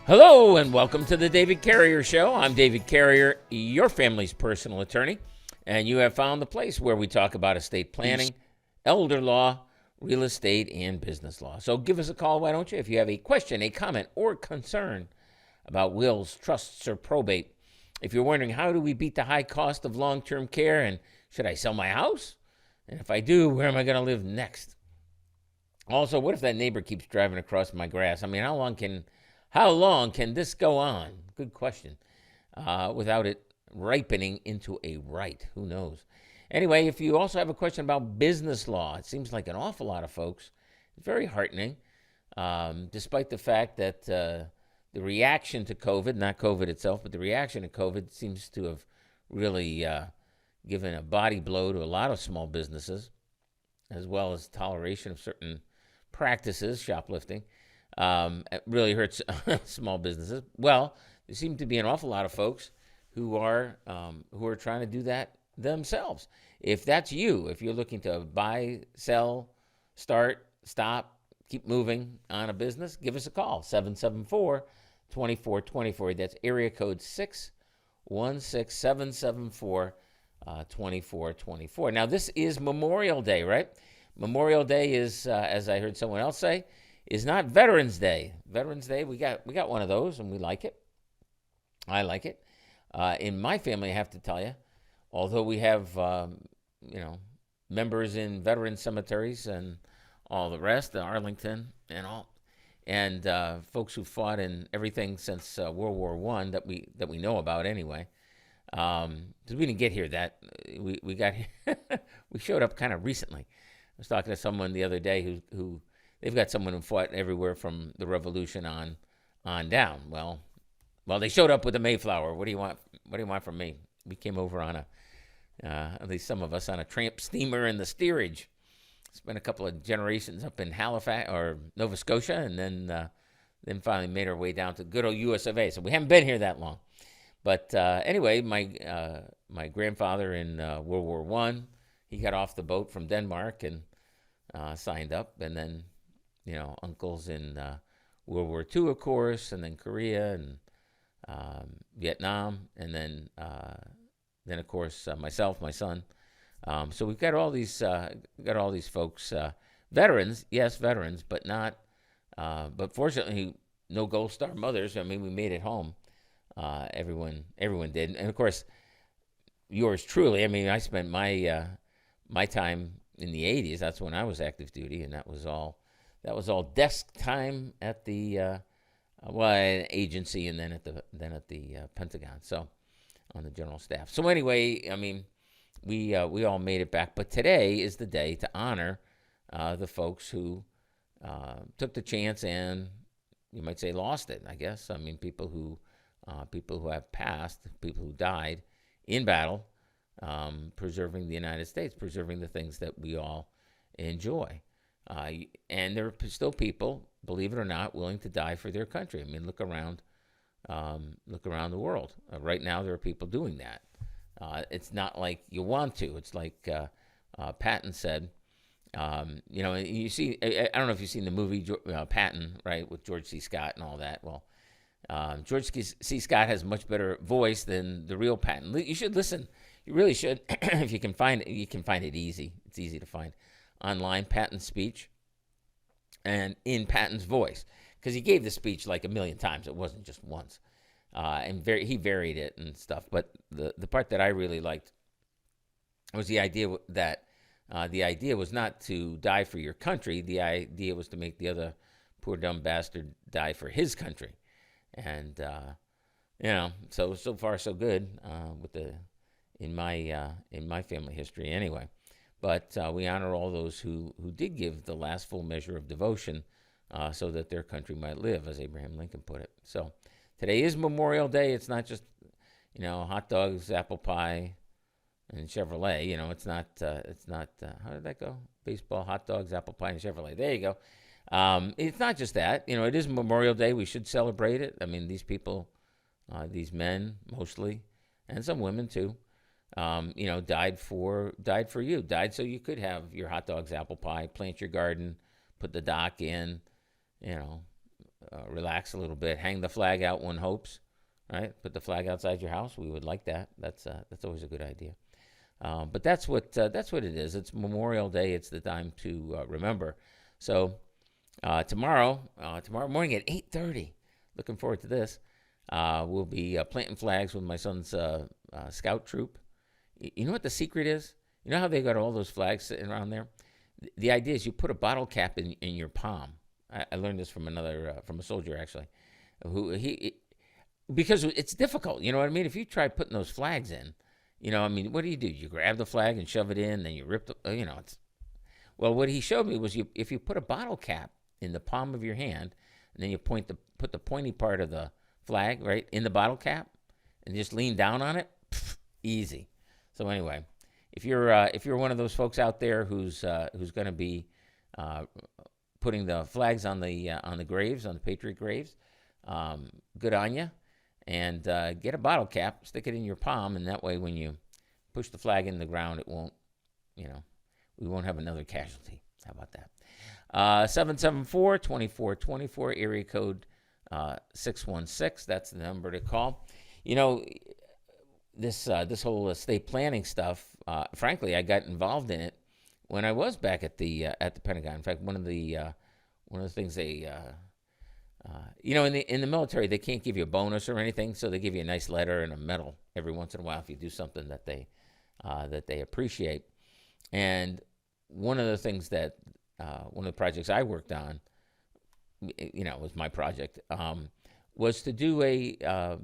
Hello and welcome to the David Carrier Show. I'm David Carrier, your family's personal attorney, and you have found the place where we talk about estate planning, elder law, real estate, and business law. So give us a call, why don't you, if you have a question, a comment, or concern about wills, trusts, or probate. If you're wondering how do we beat the high cost of long-term care and should I sell my house? And if I do, where am I going to live next? Also, what if that neighbor keeps driving across my grass? I mean, how long can this go on? Good question. Without it ripening into a right. Who knows? Anyway, if you also have a question about business law, it seems like an awful lot of folks. It's very heartening, despite the fact that the reaction to COVID, not COVID itself, but the reaction to COVID seems to have really given a body blow to a lot of small businesses, as well as toleration of certain practices, shoplifting. It really hurts small businesses. Well, there seem to be an awful lot of folks who are trying to do that themselves. If that's you, if you're looking to buy, sell, start, stop, keep moving on a business, give us a call, 774-2424. That's area code 616-774-2424. Now, this is Memorial Day, right? Memorial Day is, as I heard someone else say, is not Veterans Day. Veterans Day, we got one of those, and we like it. I like it. In my family, I have to tell you, although we have, members in veteran cemeteries and all the rest, Arlington and all, and folks who fought in everything since World War I that we know about anyway. Because we didn't get here we got here. We showed up kind of recently. I was talking to someone the other day who they've got someone who fought everywhere from the Revolution on down. Well, they showed up with the Mayflower. What do you want? What do you want from me? We came over on at least some of us, on a tramp steamer in the steerage. Spent a couple of generations up in Halifax or Nova Scotia, and then finally made our way down to good old US of A. So we haven't been here that long. But anyway, my grandfather in World War I, he got off the boat from Denmark and signed up, and then uncles in World War II, of course, and then Korea and Vietnam, and then of course myself, my son. So we've got all these folks, veterans, yes, veterans, but not. But fortunately, no Gold Star mothers. I mean, we made it home. Everyone did, and of course, yours truly. I mean, I spent my time in the 80s. That's when I was active duty, and that was all desk time at the agency, and then at the Pentagon. So on the general staff. So anyway, I mean, we all made it back. But today is the day to honor the folks who took the chance and, you might say, lost it. I guess. I mean, people who have passed, people who died in battle, preserving the United States, preserving the things that we all enjoy. And there are still people, believe it or not, willing to die for their country. I mean, look around the world. Right now, there are people doing that. It's not like you want to. It's like Patton said. You see, I don't know if you've seen the movie Patton, right, with George C. Scott and all that. Well, George C. Scott has much better voice than the real Patton. You should listen. You really should. If you can find it, you can find it easy. It's easy to find online, Patton's speech, and in Patton's voice, because he gave the speech like a million times. It wasn't just once, and he varied it and stuff. But the part that I really liked was the idea that the idea was not to die for your country. The idea was to make the other poor dumb bastard die for his country. And so far so good in my family history anyway. But we honor all those who did give the last full measure of devotion so that their country might live, as Abraham Lincoln put it. So today is Memorial Day. It's not just hot dogs, apple pie, and Chevrolet. It's not. How did that go? Baseball, hot dogs, apple pie, and Chevrolet. There you go. It's not just that. It is Memorial Day. We should celebrate it. I mean, these people, these men mostly, and some women too, died for you. Died so you could have your hot dogs, apple pie, plant your garden, put the dock in, relax a little bit. Hang the flag out, one hopes, right? Put the flag outside your house. We would like that. That's always a good idea. But that's what it is. It's Memorial Day. It's the time to remember. So tomorrow morning at 8:30. Looking forward to this. We'll be planting flags with my son's scout troop. You know what the secret is? You know how they got all those flags sitting around there? The idea is you put a bottle cap in your palm. I learned this from from a soldier actually, because it's difficult. You know what I mean? If you try putting those flags in, what do? You grab the flag and shove it in, then you rip the, Well, what he showed me was if you put a bottle cap in the palm of your hand, and then you put the pointy part of the flag right in the bottle cap, and just lean down on it, easy. So anyway, if you're one of those folks out there who's going to be putting the flags on the graves, on the Patriot graves, good on you. And get a bottle cap, stick it in your palm, and that way when you push the flag in the ground, it won't, we won't have another casualty. How about that? 774-2424, area code 616. That's the number to call. This whole estate planning stuff, frankly, I got involved in it when I was back at the Pentagon. In fact, one of the things they in the military, they can't give you a bonus or anything, so they give you a nice letter and a medal every once in a while if you do something that they appreciate. And one of the things that one of the projects I worked on, was my project, was to do a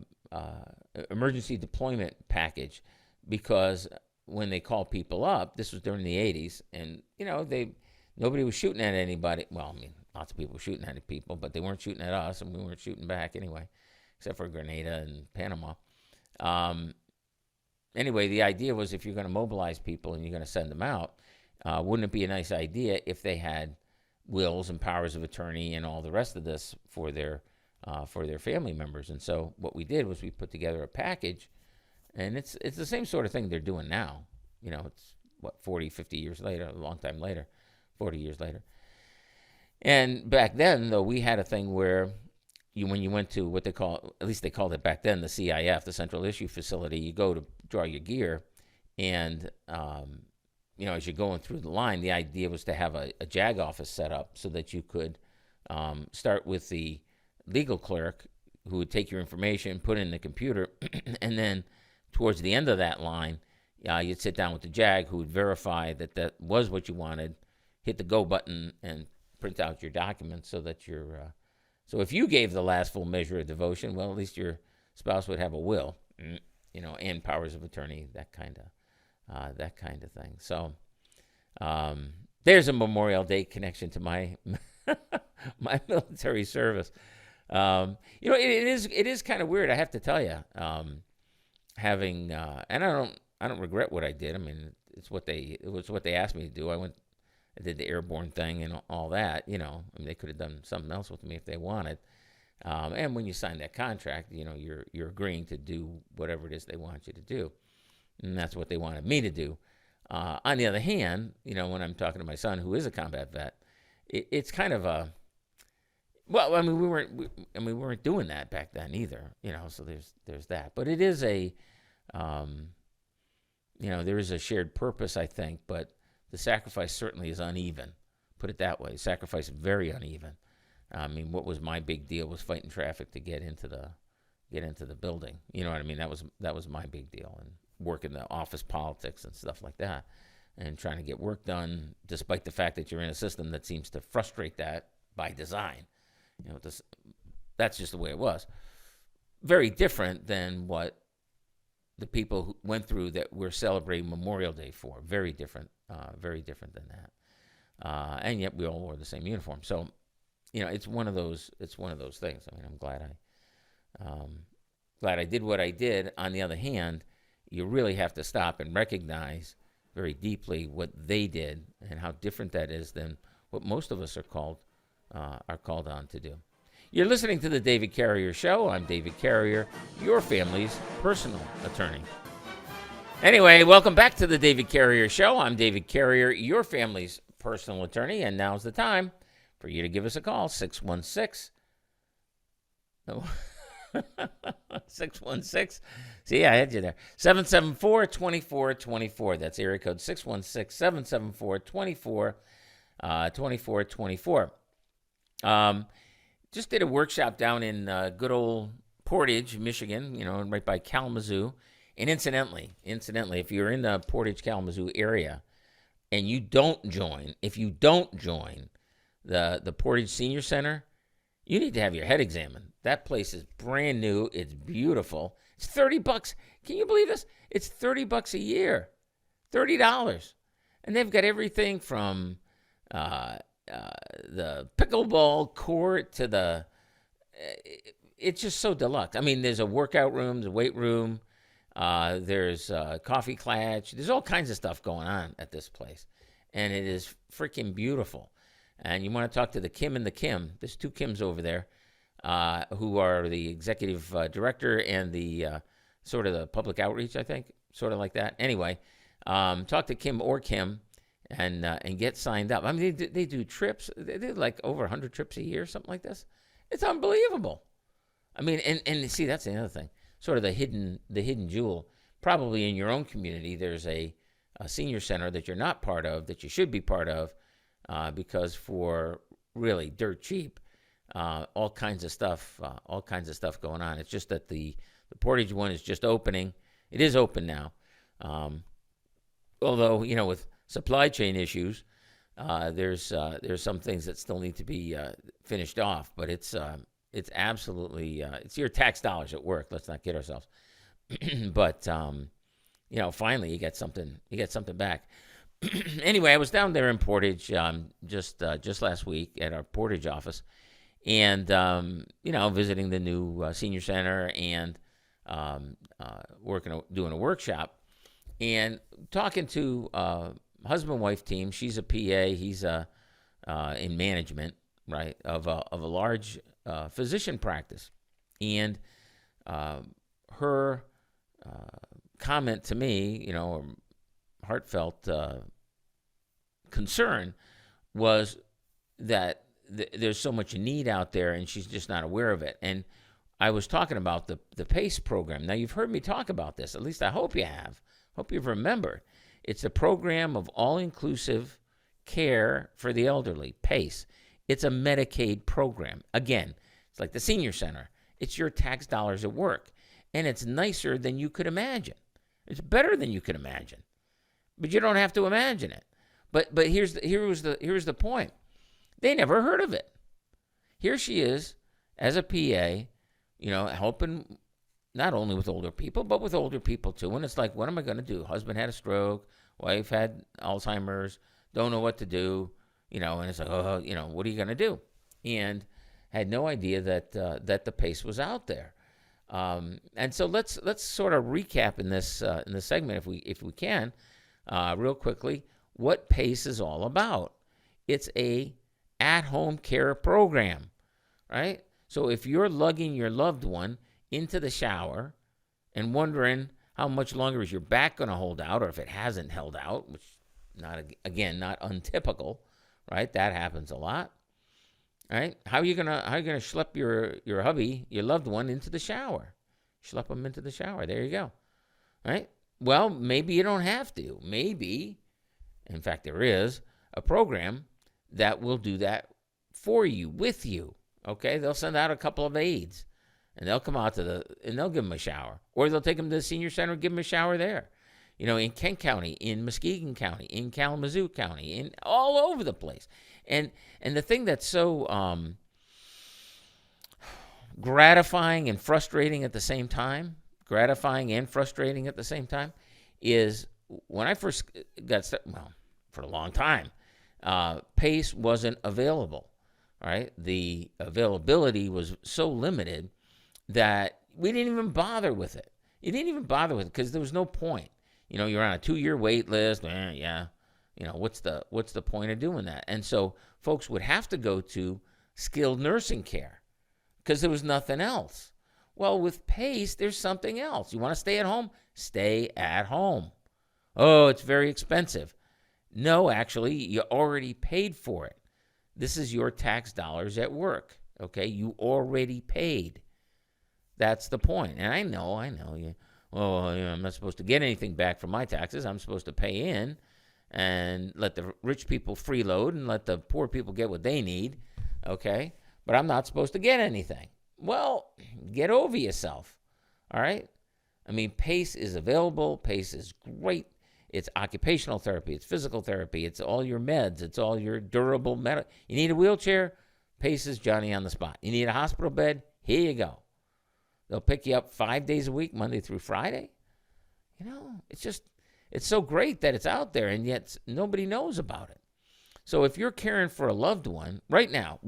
emergency deployment package, because when they call people up, this was during the 80s, and nobody was shooting at anybody. Well, lots of people were shooting at people, but they weren't shooting at us, and we weren't shooting back anyway, except for Grenada and Panama. Anyway, the idea was if you're going to mobilize people and you're going to send them out, wouldn't it be a nice idea if they had wills and powers of attorney and all the rest of this for their family members? And so what we did was we put together a package, and it's the same sort of thing they're doing now. It's 40, 50 years later, a long time later, 40 years later. And back then, though, we had a thing where when you went to what they called it back then, the CIF, the Central Issue Facility, you go to draw your gear, and as you're going through the line, the idea was to have a JAG office set up so that you could start with the legal clerk who would take your information, put it in the computer, and then towards the end of that line, you'd sit down with the JAG who would verify that was what you wanted, hit the go button, and print out your documents so that so if you gave the last full measure of devotion, well, at least your spouse would have a will, and powers of attorney, that kind of thing. So there's a Memorial Day connection to my my military service. It is kind of weird, I have to tell you, having and I don't regret what I did. It was what they asked me to do. I did the airborne thing and all that. They could have done something else with me if they wanted. And when you sign that contract, you're agreeing to do whatever it is they want you to do, and that's what they wanted me to do. On the other hand, when I'm talking to my son, who is a combat vet, it's kind of a well. We weren't doing that back then either. So there's that. But it is there is a shared purpose, I think, but the sacrifice certainly is uneven. Put it that way. Sacrifice is very uneven. What was my big deal was fighting traffic to get into the building. You know what I mean? That was my big deal, and working the office politics and stuff like that, and trying to get work done despite the fact that you're in a system that seems to frustrate that by design. That's just the way it was. Very different than what the people who went through that we're celebrating Memorial Day for. Very different than that. And yet we all wore the same uniform. So, it's one of those things. I'm glad I did what I did. On the other hand, you really have to stop and recognize very deeply what they did and how different that is than what most of us are called on to do. You're listening to the David Carrier Show. I'm David Carrier, your family's personal attorney. Anyway, welcome back to the David Carrier Show. I'm David Carrier, your family's personal attorney, and now's the time for you to give us a call, 616 616. See, I had you there. 774-2424. That's area code 616-774-2424. Just did a workshop down in good old Portage, Michigan, right by Kalamazoo. And incidentally, if you're in the Portage, Kalamazoo area and if you don't join the Portage Senior Center, you need to have your head examined. That place is brand new. It's beautiful. It's $30. Can you believe this? It's $30 a year. $30. And they've got everything from the pickleball court to the... It's just so deluxe. I mean, there's a workout room, there's a weight room, there's a coffee clutch. There's all kinds of stuff going on at this place. And it is freaking beautiful. And you want to talk to the Kim and the Kim. There's two Kims over there who are the executive director and the sort of the public outreach, I think, sort of like that. Anyway, talk to Kim or Kim and get signed up. I mean, they do trips. They do like over 100 trips a year, something like this. It's unbelievable. I mean, and see, that's the other thing. Sort of the hidden jewel. Probably in your own community, there's a senior center that you're not part of that you should be part of. Because for really dirt cheap, all kinds of stuff going on. It's just that the Portage one is just opening. It is open now, although with supply chain issues, there's some things that still need to be finished off. But it's absolutely it's your tax dollars at work. Let's not kid ourselves. But finally you get something back. Anyway, I was down there in Portage just last week at our Portage office, and visiting the new senior center and doing a workshop, and talking to husband wife team. She's a PA, he's in management, right, of a large physician practice, and her comment to me, heartfelt concern was that there's so much need out there and she's just not aware of it. And I was talking about the PACE program. Now, you've heard me talk about this. At least I hope you have. Hope you've remembered. It's a program of all-inclusive care for the elderly, PACE. It's a Medicaid program. Again, it's like the senior center. It's your tax dollars at work. And it's nicer than you could imagine. It's better than you could imagine. But you don't have to imagine it. But here was the point. They never heard of it. Here she is as a PA, helping not only with older people, but with older people too. And it's like, what am I going to do? Husband had a stroke, wife had Alzheimer's, don't know what to do, and it's like, what are you going to do? And had no idea that the PACE was out there. And so let's sort of recap in this segment if we can, real quickly, what PACE is all about. It's a at-home care program, right? So if you're lugging your loved one into the shower and wondering how much longer is your back going to hold out, or if it hasn't held out, which not untypical, right? That happens a lot, right? How are you gonna schlep your hubby, your loved one, into the shower? Schlep them into the shower. There you go, right? Well, maybe you don't have to. Maybe, in fact, there is a program that will do that for you, with you. Okay, they'll send out a couple of aides, and they'll come out and they'll give them a shower, or they'll take them to the senior center and give them a shower there. In Kent County, in Muskegon County, in Kalamazoo County, in all over the place. And the thing that's so gratifying and frustrating at the same time, is when I first got started, for a long time, PACE wasn't available, right? The availability was so limited that we didn't even bother with it. You didn't even bother with it because there was no point. You're on a 2-year wait list. Yeah. What's the point of doing that? And so folks would have to go to skilled nursing care because there was nothing else. Well, with PACE, there's something else. You want to stay at home? Stay at home. Oh, it's very expensive. No, actually, you already paid for it. This is your tax dollars at work, okay? You already paid. That's the point. And I know. I'm not supposed to get anything back from my taxes. I'm supposed to pay in and let the rich people freeload and let the poor people get what they need, okay? But I'm not supposed to get anything. Well, get over yourself, all right? I mean, PACE is available. PACE is great. It's occupational therapy. It's physical therapy. It's all your meds. It's all your durable medical. You need a wheelchair? PACE is Johnny on the spot. You need a hospital bed? Here you go. They'll pick you up 5 days a week, Monday through Friday. It's so great that it's out there, and yet nobody knows about it. So if you're caring for a loved one right now,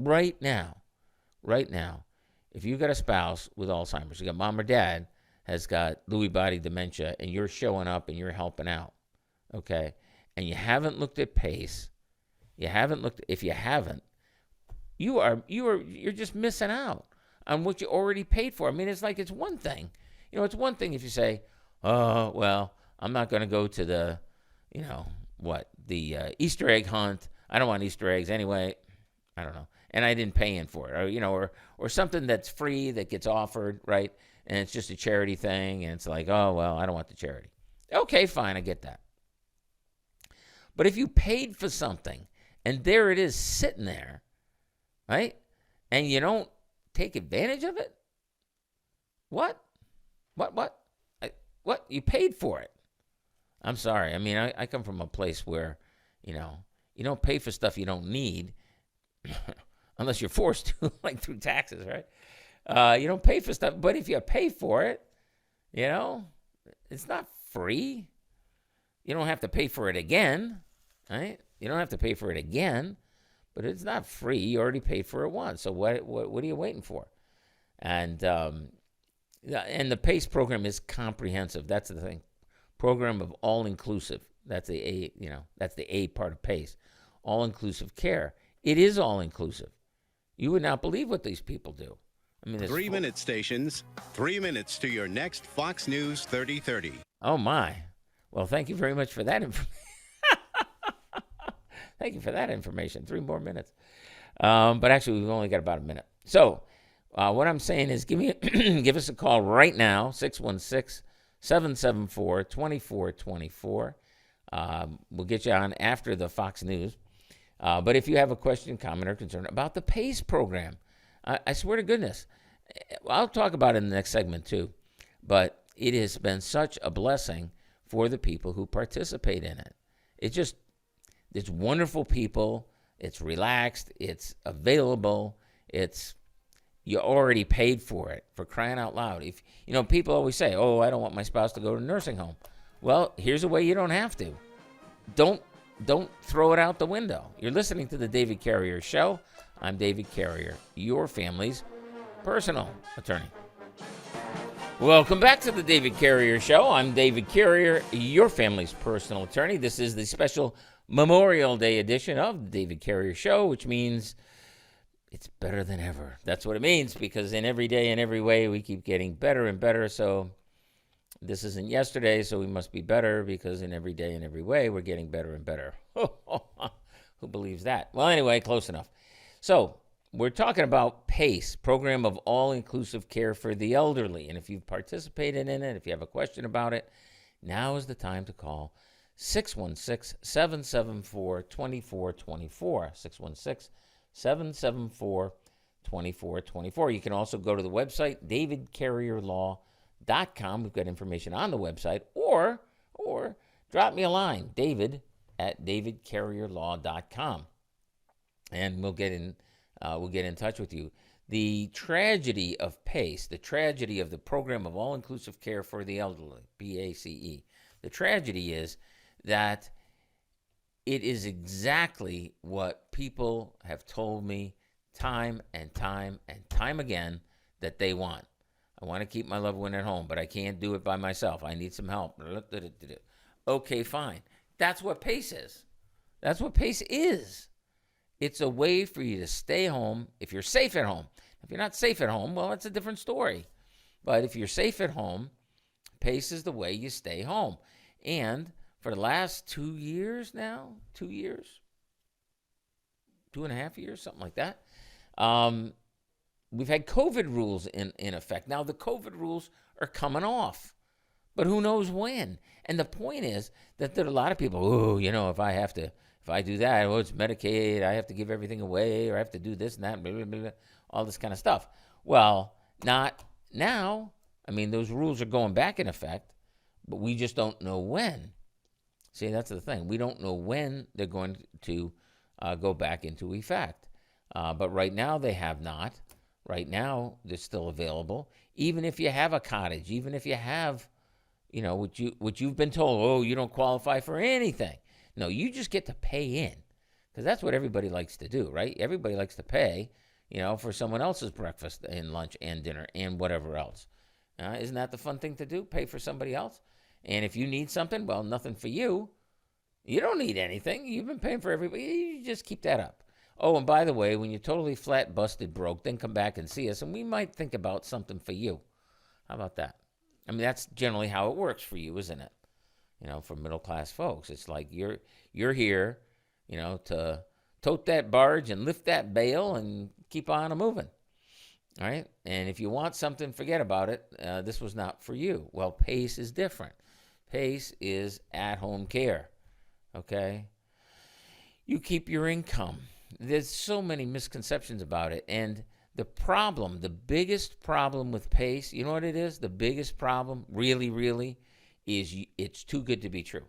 if you've got a spouse with Alzheimer's, you got mom or dad has got Lewy body dementia, and you're showing up and you're helping out, okay, and you haven't looked at PACE, if you haven't, you're just missing out on what you already paid for. I mean, it's like it's one thing. It's one thing if you say, oh, well, I'm not going to go to the, the Easter egg hunt. I don't want Easter eggs anyway. I don't know. And I didn't pay in for it. Or something that's free that gets offered, right? And it's just a charity thing. And it's like, oh, well, I don't want the charity. Okay, fine. I get that. But if you paid for something and there it is sitting there, right? And you don't take advantage of it? What? What? You paid for it. I'm sorry. I mean, I come from a place where, you don't pay for stuff you don't need unless you're forced to, like through taxes, right? You don't pay for stuff. But if you pay for it, it's not free. You don't have to pay for it again, right? You don't have to pay for it again. But it's not free. You already paid for it once. So what are you waiting for? And the PACE program is comprehensive. That's the thing. Program of all-inclusive. That's the A part of PACE. All-inclusive care. It is all-inclusive. You would not believe what these people do. I mean, 3-minute stations, 3 minutes to your next Fox News 3030. Oh, my. Well, thank you very much for that information. Thank you for that information. 3 more minutes. But actually, we've only got about a minute. So what I'm saying is give us a call right now, 616-774-2424. We'll get you on after the Fox News. But if you have a question, comment, or concern about the PACE program, I swear to goodness, I'll talk about it in the next segment too. But it has been such a blessing for the people who participate in it. It's wonderful people. It's relaxed. It's available. You already paid for it, for crying out loud. If people always say, "Oh, I don't want my spouse to go to a nursing home." Well, here's a way you don't have to. Don't throw it out the window. You're listening to the David Carrier Show. I'm David Carrier, your family's personal attorney. Welcome back to the David Carrier Show. I'm David Carrier, your family's personal attorney. This is the special Memorial Day edition of the David Carrier Show, which means it's better than ever. That's what it means, because in every day and every way, we keep getting better and better. So this isn't yesterday, so we must be better, because in every day and every way, we're getting better and better. Who believes that? Well, anyway, close enough. So we're talking about PACE, Program of All-Inclusive Care for the Elderly. And if you've participated in it, if you have a question about it, now is the time to call 616-774-2424, 616-774-2424. You can also go to the website, davidcarrierlaw.com. We've got information on the website, or drop me a line, david@davidcarrierlaw.com, and we'll get in touch with you. The tragedy of PACE, the tragedy of the Program of All-Inclusive Care for the Elderly, PACE, the tragedy is that it is exactly what people have told me time and time and time again that they want. I want to keep my loved one at home, but I can't do it by myself. I need some help. Okay, fine. That's what PACE is. That's what PACE is. It's a way for you to stay home if you're safe at home. If you're not safe at home, well, that's a different story. But if you're safe at home, PACE is the way you stay home. And for the last 2 years now, 2 years, 2.5 years, something like that, we've had COVID rules in effect. Now the COVID rules are coming off, but who knows when? And the point is that there are a lot of people, oh, if I do that, oh, it's Medicaid, I have to give everything away, or I have to do this and that, blah, blah, blah, blah, all this kind of stuff. Well, not now. I mean, those rules are going back in effect, but we just don't know when. See, that's the thing. We don't know when they're going to go back into effect. But right now, they have not. Right now, they're still available. Even if you have a cottage, even if you have, what you've been told, oh, you don't qualify for anything. No, you just get to pay in, because that's what everybody likes to do, right? Everybody likes to pay, for someone else's breakfast and lunch and dinner and whatever else. Isn't that the fun thing to do? Pay for somebody else? And if you need something, well, nothing for you. You don't need anything. You've been paying for everybody. You just keep that up. Oh, and by the way, when you're totally flat, busted, broke, then come back and see us, and we might think about something for you. How about that? I mean, that's generally how it works for you, isn't it? For middle-class folks. It's like you're here, to tote that barge and lift that bale and keep on moving. All right? And if you want something, forget about it. This was not for you. Well, PACE is different. PACE is at-home care. Okay? You keep your income. There's so many misconceptions about it. And the biggest problem with PACE, you know what it is? The biggest problem, really, really, is it's too good to be true.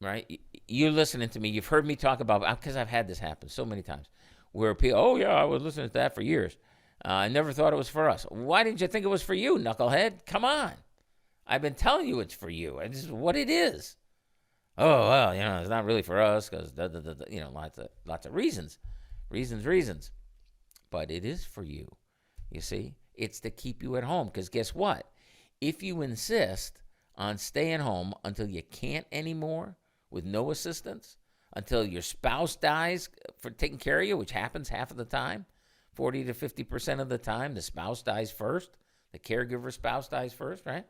Right? You're listening to me. You've heard me talk about, because I've had this happen so many times, where people, oh, yeah, I was listening to that for years. I never thought it was for us. Why didn't you think it was for you, knucklehead? Come on. I've been telling you it's for you. This is what it is. Oh, well, it's not really for us because, lots of reasons. Reasons. But it is for you. You see? It's to keep you at home, because guess what? If you insist on staying home until you can't anymore with no assistance, until your spouse dies for taking care of you, which happens half of the time, 40 to 50% of the time, the spouse dies first. The caregiver spouse dies first, right?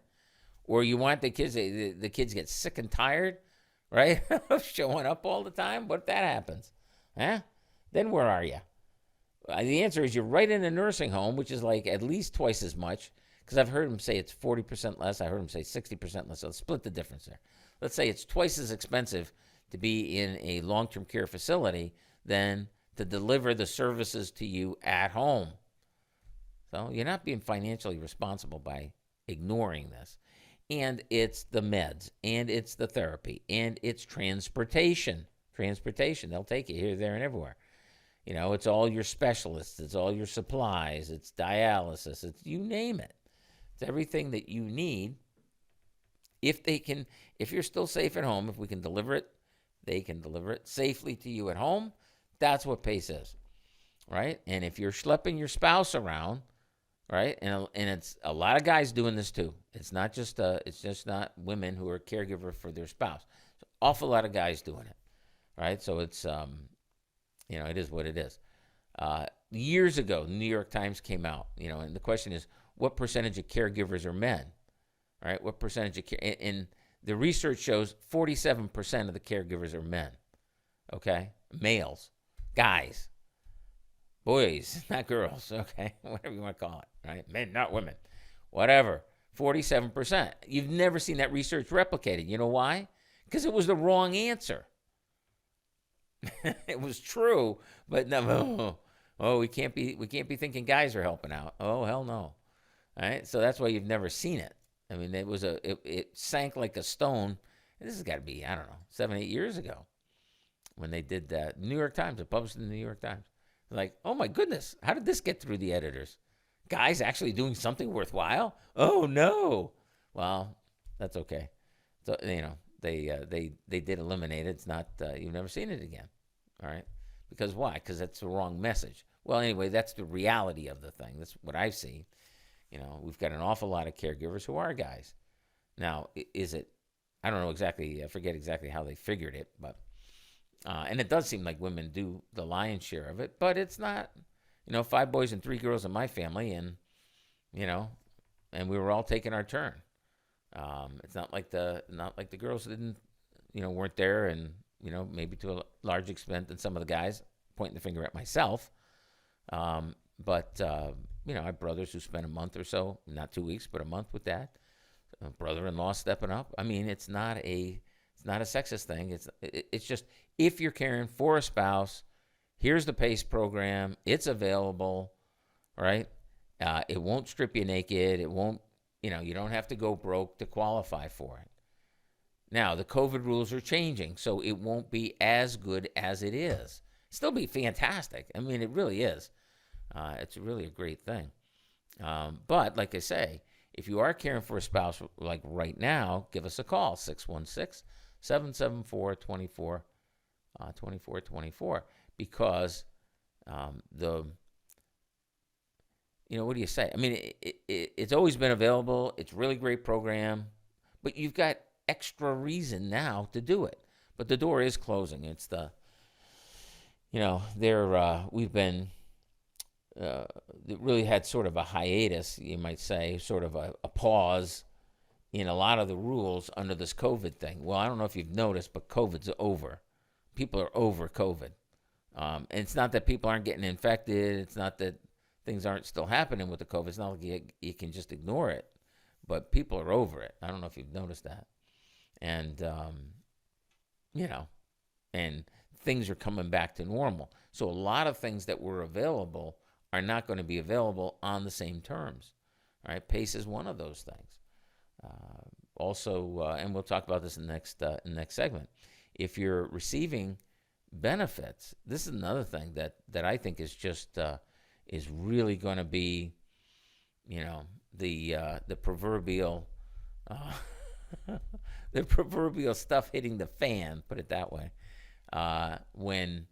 Or you want the kids get sick and tired, right, of showing up all the time. What if that happens? Then where are you? The answer is you're right in a nursing home, which is like at least twice as much, because I've heard them say it's 40% less. I heard them say 60% less. So let's split the difference there. Let's say it's twice as expensive to be in a long-term care facility than to deliver the services to you at home. So you're not being financially responsible by ignoring this. And it's the meds, and it's the therapy, and it's transportation. They'll take you here, there, and everywhere. It's all your specialists. It's all your supplies. It's dialysis. It's you name it. It's everything that you need. If you're still safe at home, if we can deliver it, they can deliver it safely to you at home. That's what PACE is, right? And if you're schlepping your spouse around, right, and it's a lot of guys doing this too. It's just not women who are caregiver for their spouse. It's an awful lot of guys doing it, right? So it's it is what it is. Years ago, the New York Times came out, and the question is, what percentage of caregivers are men, right? What percentage of and the research shows 47% of the caregivers are men, okay? Males, guys, boys, not girls, okay? Whatever you want to call it, right? Men, not women, whatever. 47%. You've never seen that research replicated. You know why? Because it was the wrong answer. It was true, but no. Oh, we can't be thinking guys are helping out. Oh, hell no. All right, so that's why you've never seen it. I mean, it sank like a stone. This has got to be, I don't know, 7-8 years ago when they did that. New York Times, it published in the New York Times. Like, oh my goodness, how did this get through the editors? Guys actually doing something worthwhile? Oh no. Well, that's okay. So they did eliminate it. It's not you've never seen it again. All right, because why? Because that's the wrong message. Well, anyway, that's the reality of the thing. That's what I've seen. We've got an awful lot of caregivers who are guys. Now, is it? I don't know exactly. I forget exactly how they figured it, but and it does seem like women do the lion's share of it, but it's not. 5 boys and 3 girls in my family, and and we were all taking our turn. It's not like the girls didn't, weren't there, and maybe to a large extent, and some of the guys pointing the finger at myself. But I have brothers who spend a month or so, not 2 weeks, but a month with dad. Brother-in-law stepping up. I mean, it's not a sexist thing. It's just, if you're caring for a spouse, here's the PACE program. It's available, right? It won't strip you naked. It won't, you don't have to go broke to qualify for it. Now, the COVID rules are changing, so it won't be as good as it is. Still be fantastic. I mean, it really is. It's really a great thing. But like I say, if you are caring for a spouse, like right now, give us a call, 616-774-2424, because what do you say? I mean, it's always been available. It's a really great program, but you've got extra reason now to do it. But the door is closing. It's we've been, it really had sort of a hiatus, you might say, sort of a pause in a lot of the rules under this COVID thing. Well, I don't know if you've noticed, but COVID's over. People are over COVID. And it's not that people aren't getting infected. It's not that things aren't still happening with the COVID. It's not like you can just ignore it. But people are over it. I don't know if you've noticed that. And, and things are coming back to normal. So a lot of things that were available are not going to be available on the same terms. All right, PACE is one of those things. And we'll talk about this in the next segment. If you're receiving benefits, this is another thing that I think is just is really going to be, the proverbial the proverbial stuff hitting the fan. Put it that way. When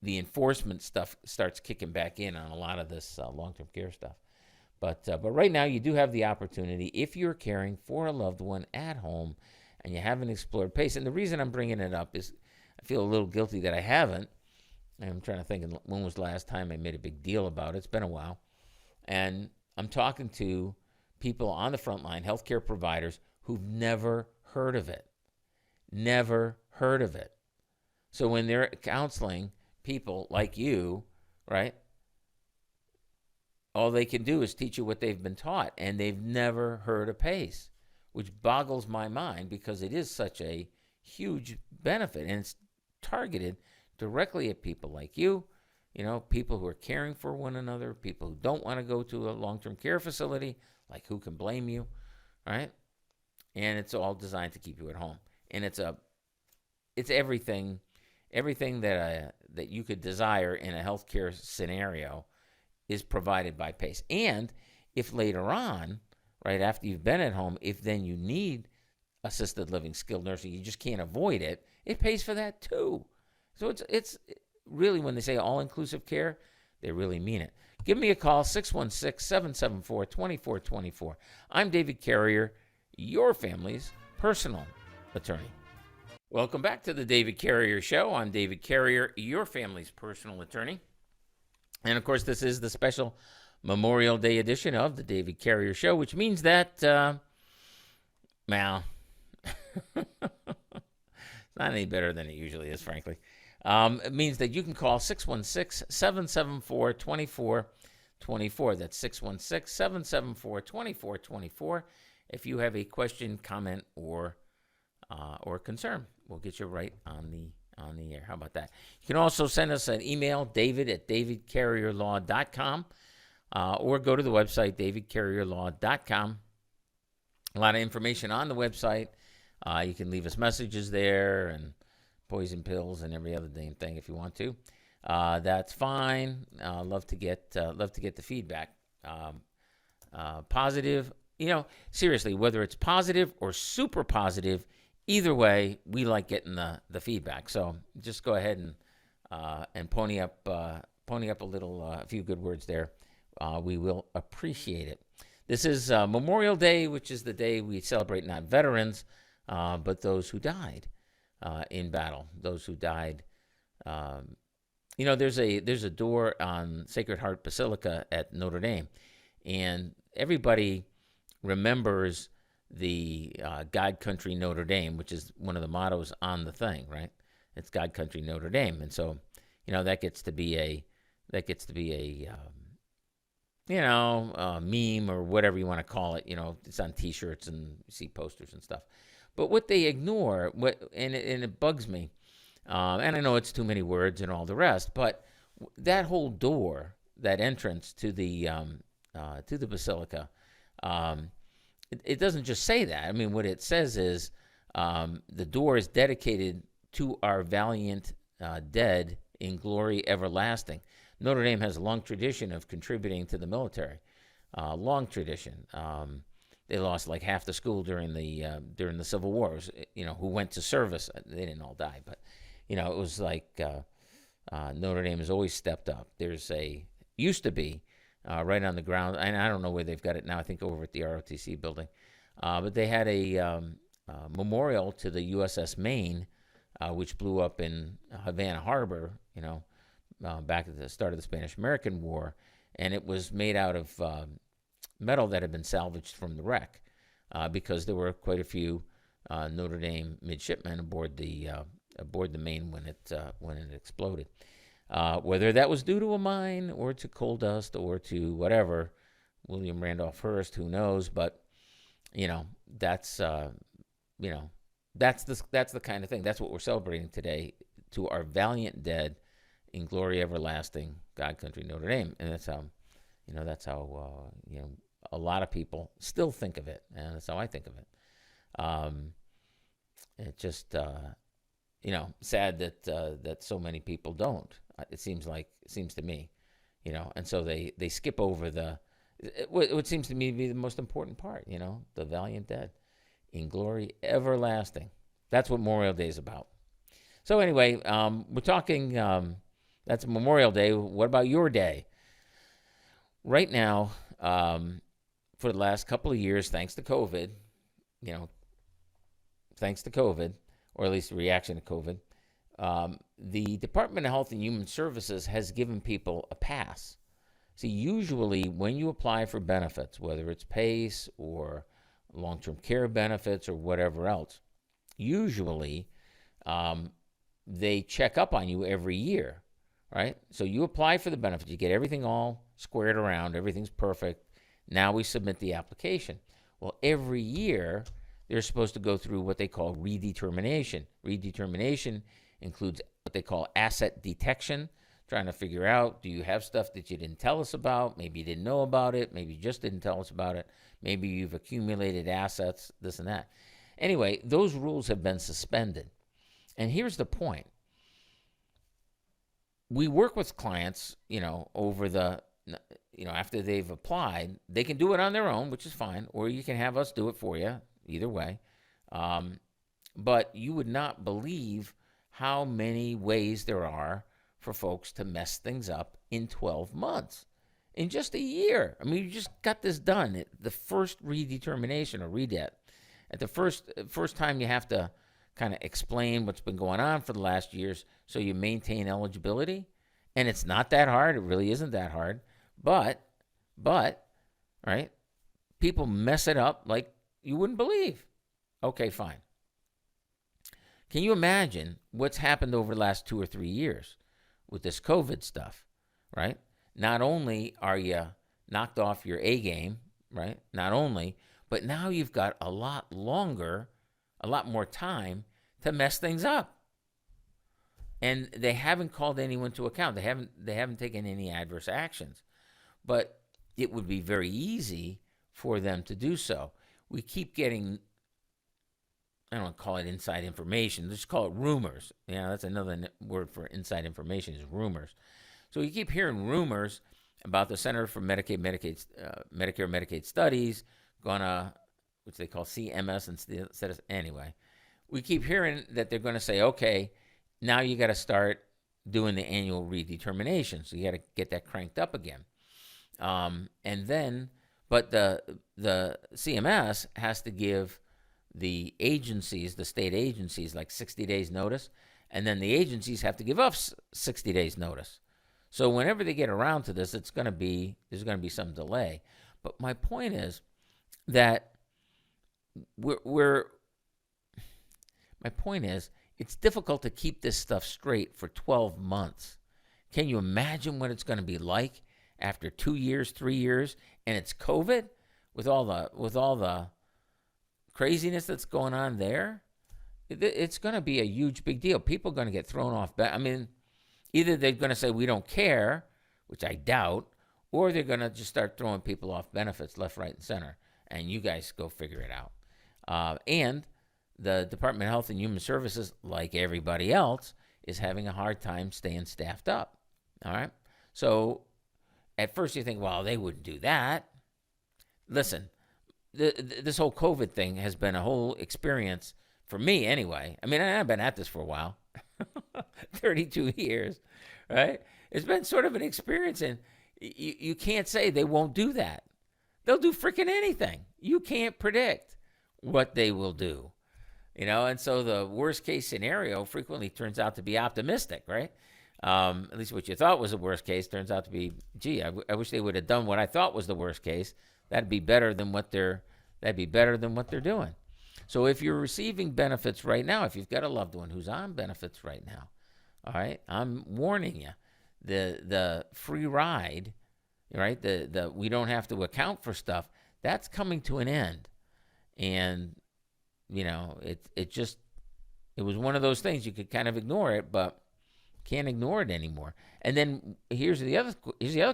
the enforcement stuff starts kicking back in on a lot of this long-term care stuff. But right now, you do have the opportunity, if you're caring for a loved one at home and you haven't explored PACE. And the reason I'm bringing it up is I feel a little guilty that I haven't. I'm trying to think when was the last time I made a big deal about it. It's been a while. And I'm talking to people on the front line, healthcare providers, who've never heard of it. Never heard of it. So when they're counseling people like you, right, all they can do is teach you what they've been taught, and they've never heard of PACE, which boggles my mind because it is such a huge benefit, and it's targeted directly at people like you, people who are caring for one another, people who don't want to go to a long-term care facility, like who can blame you, right? And it's all designed to keep you at home. And it's everything that you could desire in a healthcare scenario is provided by PACE. And if later on, right after you've been at home, if then you need assisted living, skilled nursing, you just can't avoid it, it pays for that too. So it's really, when they say all-inclusive care, they really mean it. Give me a call, 616-774-2424. I'm David Carrier, your family's personal attorney. Welcome back to the David Carrier Show. I'm David Carrier, your family's personal attorney. And, of course, this is the special Memorial Day edition of the David Carrier Show, which means that, it's not any better than it usually is, frankly. It means that you can call 616-774-2424. That's 616-774-2424 if you have a question, comment, or concern. We'll get you right on the air. How about that? You can also send us an email, david@davidcarrierlaw.com, or go to the website, davidcarrierlaw.com. A lot of information on the website. You can leave us messages there and poison pills and every other damn thing if you want to. That's fine. Love to get the feedback. Positive, seriously, whether it's positive or super positive, either way, we like getting the feedback. So just go ahead and pony up a little, a few good words there. We will appreciate it. This is Memorial Day, which is the day we celebrate not veterans, but those who died in battle. Those who died. There's a door on Sacred Heart Basilica at Notre Dame, and everybody remembers the God Country Notre Dame, which is one of the mottos on the thing, right? It's God Country Notre Dame. And so, that gets to be that gets to be a meme or whatever you want to call it. It's on T-shirts and you see posters and stuff. But what they ignore, and it bugs me, and I know it's too many words and all the rest, but that whole door, that entrance to the basilica, it doesn't just say that. I mean, what it says is the door is dedicated to our valiant dead in glory everlasting. Notre Dame has a long tradition of contributing to the military. Long tradition. They lost like half the school during the Civil War. Who went to service. They didn't all die, but it was like Notre Dame has always stepped up. Used to be right on the ground, and I don't know where they've got it now. I think over at the ROTC building, but they had a memorial to the USS Maine, which blew up in Havana Harbor. Back at the start of the Spanish-American War, and it was made out of metal that had been salvaged from the wreck, because there were quite a few Notre Dame midshipmen aboard the Maine when it exploded. Whether that was due to a mine or to coal dust or to whatever, William Randolph Hearst, who knows? But that's the kind of thing. That's what we're celebrating today, to our valiant dead in glory everlasting, God Country Notre Dame. And that's how a lot of people still think of it, and that's how I think of it. It's just sad that so many people don't. It seems to me, and so they skip over what seems to me to be the most important part. The valiant dead in glory everlasting. That's what Memorial Day is about. So anyway, we're talking. That's Memorial Day. What about your day? Right now, for the last couple of years, thanks to COVID, or at least the reaction to COVID, the Department of Health and Human Services has given people a pass. See, usually when you apply for benefits, whether it's PACE or long-term care benefits or whatever else, usually they check up on you every year. Right? So you apply for the benefits, you get everything all squared around, everything's perfect. Now we submit the application. Well, every year they're supposed to go through what they call redetermination. Redetermination includes what they call asset detection, trying to figure out, do you have stuff that you didn't tell us about? Maybe you didn't know about it. Maybe you just didn't tell us about it. Maybe you've accumulated assets, this and that. Anyway, those rules have been suspended. And here's the point. We work with clients, over after they've applied. They can do it on their own, which is fine, or you can have us do it for you, either way. But you would not believe how many ways there are for folks to mess things up in 12 months, in just a year. I mean, you just got this done. The first redetermination or redet. At the first time you have to kind of explain what's been going on for the last years so you maintain eligibility. And it's not that hard. It really isn't that hard. But, right, people mess it up like you wouldn't believe. Okay, fine. Can you imagine what's happened over the last 2 or 3 years with this COVID stuff, right? Not only are you knocked off your A game, right? But now you've got a lot more time to mess things up. And they haven't called anyone to account. They haven't taken any adverse actions. But it would be very easy for them to do so. We keep getting, I don't want to call it inside information. Let's call it rumors. That's another word for inside information is rumors. So you keep hearing rumors about the Center for Medicare Medicaid Studies, which they call CMS instead of, anyway. We keep hearing that they're going to say, okay, now you got to start doing the annual redetermination. So you got to get that cranked up again. But the CMS has to give the agencies, the state agencies, like 60 days notice, and then the agencies have to give us 60 days notice. So whenever they get around to this, there's going to be some delay. But my point is that it's difficult to keep this stuff straight for 12 months. Can you imagine what it's going to be like after 2 years, 3 years, and it's COVID with all the craziness that's going on there? It's going to be a huge big deal. People are going to get thrown off. I mean, either they're going to say we don't care, which I doubt, or they're going to just start throwing people off benefits left, right, and center. And you guys go figure it out. And the Department of Health and Human Services, like everybody else, is having a hard time staying staffed up. All right? So at first you think, well, they wouldn't do that. Listen, this whole COVID thing has been a whole experience for me anyway. I mean, I've been at this for a while, 32 years, right? It's been sort of an experience, and you can't say they won't do that. They'll do freaking anything. You can't predict what they will do, and so the worst case scenario frequently turns out to be optimistic, right? At least what you thought was the worst case turns out to be, gee, I wish they would have done what I thought was the worst case. That'd be better than what they're doing. So if you're receiving benefits right now, if you've got a loved one who's on benefits right now, all right, I'm warning you, the free ride, right? The we don't have to account for stuff. That's coming to an end, and it was one of those things you could kind of ignore it, but can't ignore it anymore. And then here's the other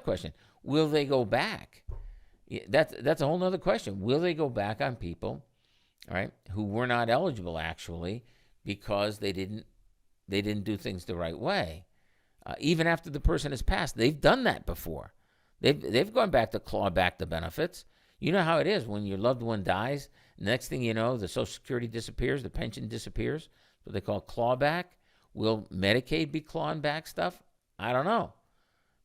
question: will they go back? That's a whole other question. Will they go back on people, all right, who were not eligible actually because they didn't do things the right way? Even after the person has passed, they've done that before. They've gone back to claw back the benefits. You know how it is when your loved one dies. Next thing you know, the Social Security disappears, the pension disappears. What they call clawback. Will Medicaid be clawing back stuff? I don't know.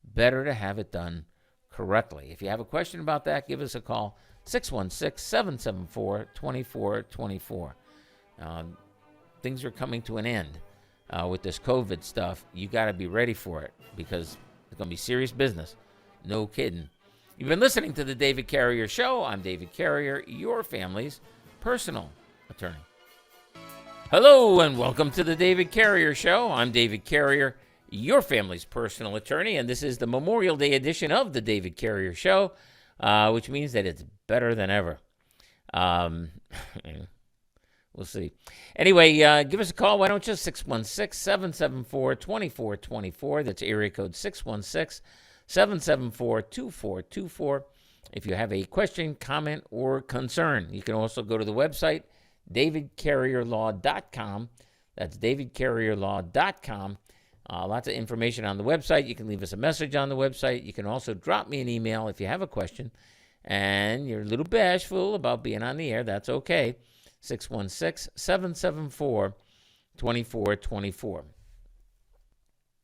Better to have it done correctly. If you have a question about that, give us a call, 616-774-2424. Things are coming to an end with this COVID stuff. You got to be ready for it because it's going to be serious business. No kidding. You've been listening to The David Carrier Show. I'm David Carrier, your family's personal attorney. Hello and welcome to The David Carrier Show. I'm David Carrier, your family's personal attorney, and this is the Memorial Day edition of The David Carrier Show, which means that it's better than ever. We'll see. Anyway, give us a call. Why don't you? 616-774-2424. That's area code 616-774-2424. If you have a question, comment, or concern, you can also go to the website, davidcarrierlaw.com. That's davidcarrierlaw.com. Lots of information on the website. You can leave us a message on the website. You can also drop me an email if you have a question and you're a little bashful about being on the air. That's okay. 616-774-2424.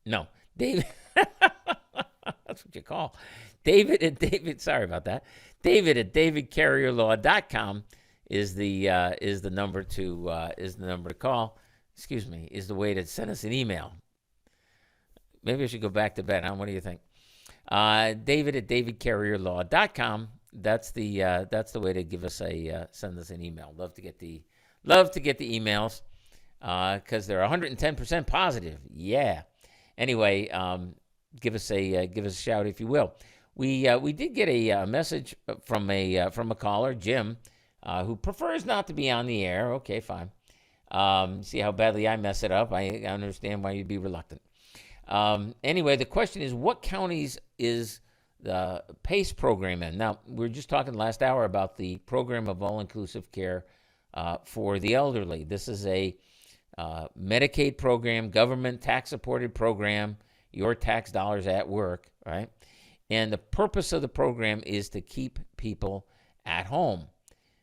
No, David. That's what you call David. Sorry about that. David at davidcarrierlaw.com is the number to call. Excuse me, is the way to send us an email. Maybe I should go back to bed. Huh? What do you think? David at davidcarrierlaw.com. That's the way to give us send us an email. Love to get the emails because they're 110% positive. Yeah. Anyway, give us a shout if you will. We did get a message from a caller, Jim, who prefers not to be on the air. Okay, fine. See how badly I mess it up. I understand why you'd be reluctant. Anyway, the question is, what counties is the PACE program in? Now, we were just talking last hour about the program of all-inclusive care for the elderly. This is a Medicaid program, government tax-supported program, your tax dollars at work, right? And the purpose of the program is to keep people at home.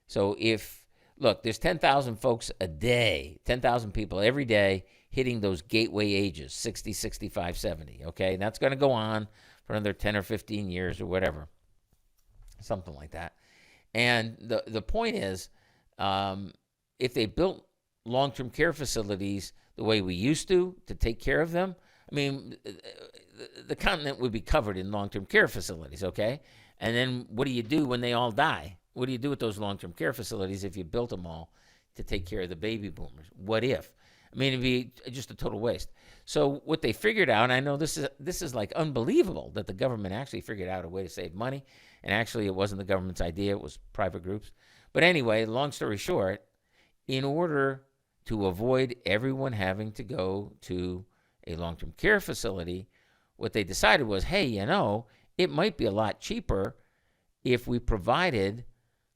So there's 10,000 folks a day, 10,000 people every day hitting those gateway ages, 60, 65, 70, okay? And that's going to go on for another 10 or 15 years or whatever, something like that. And the point is, if they built long-term care facilities the way we used to take care of them, I mean, the continent would be covered in long-term care facilities, okay? And then what do you do when they all die? What do you do with those long-term care facilities if you built them all to take care of the baby boomers? What if? I mean, it'd be just a total waste. So what they figured out, and I know this is like unbelievable that the government actually figured out a way to save money, and actually it wasn't the government's idea, it was private groups. But anyway, long story short, in order to avoid everyone having to go to a long-term care facility, what they decided was, hey, it might be a lot cheaper if we provided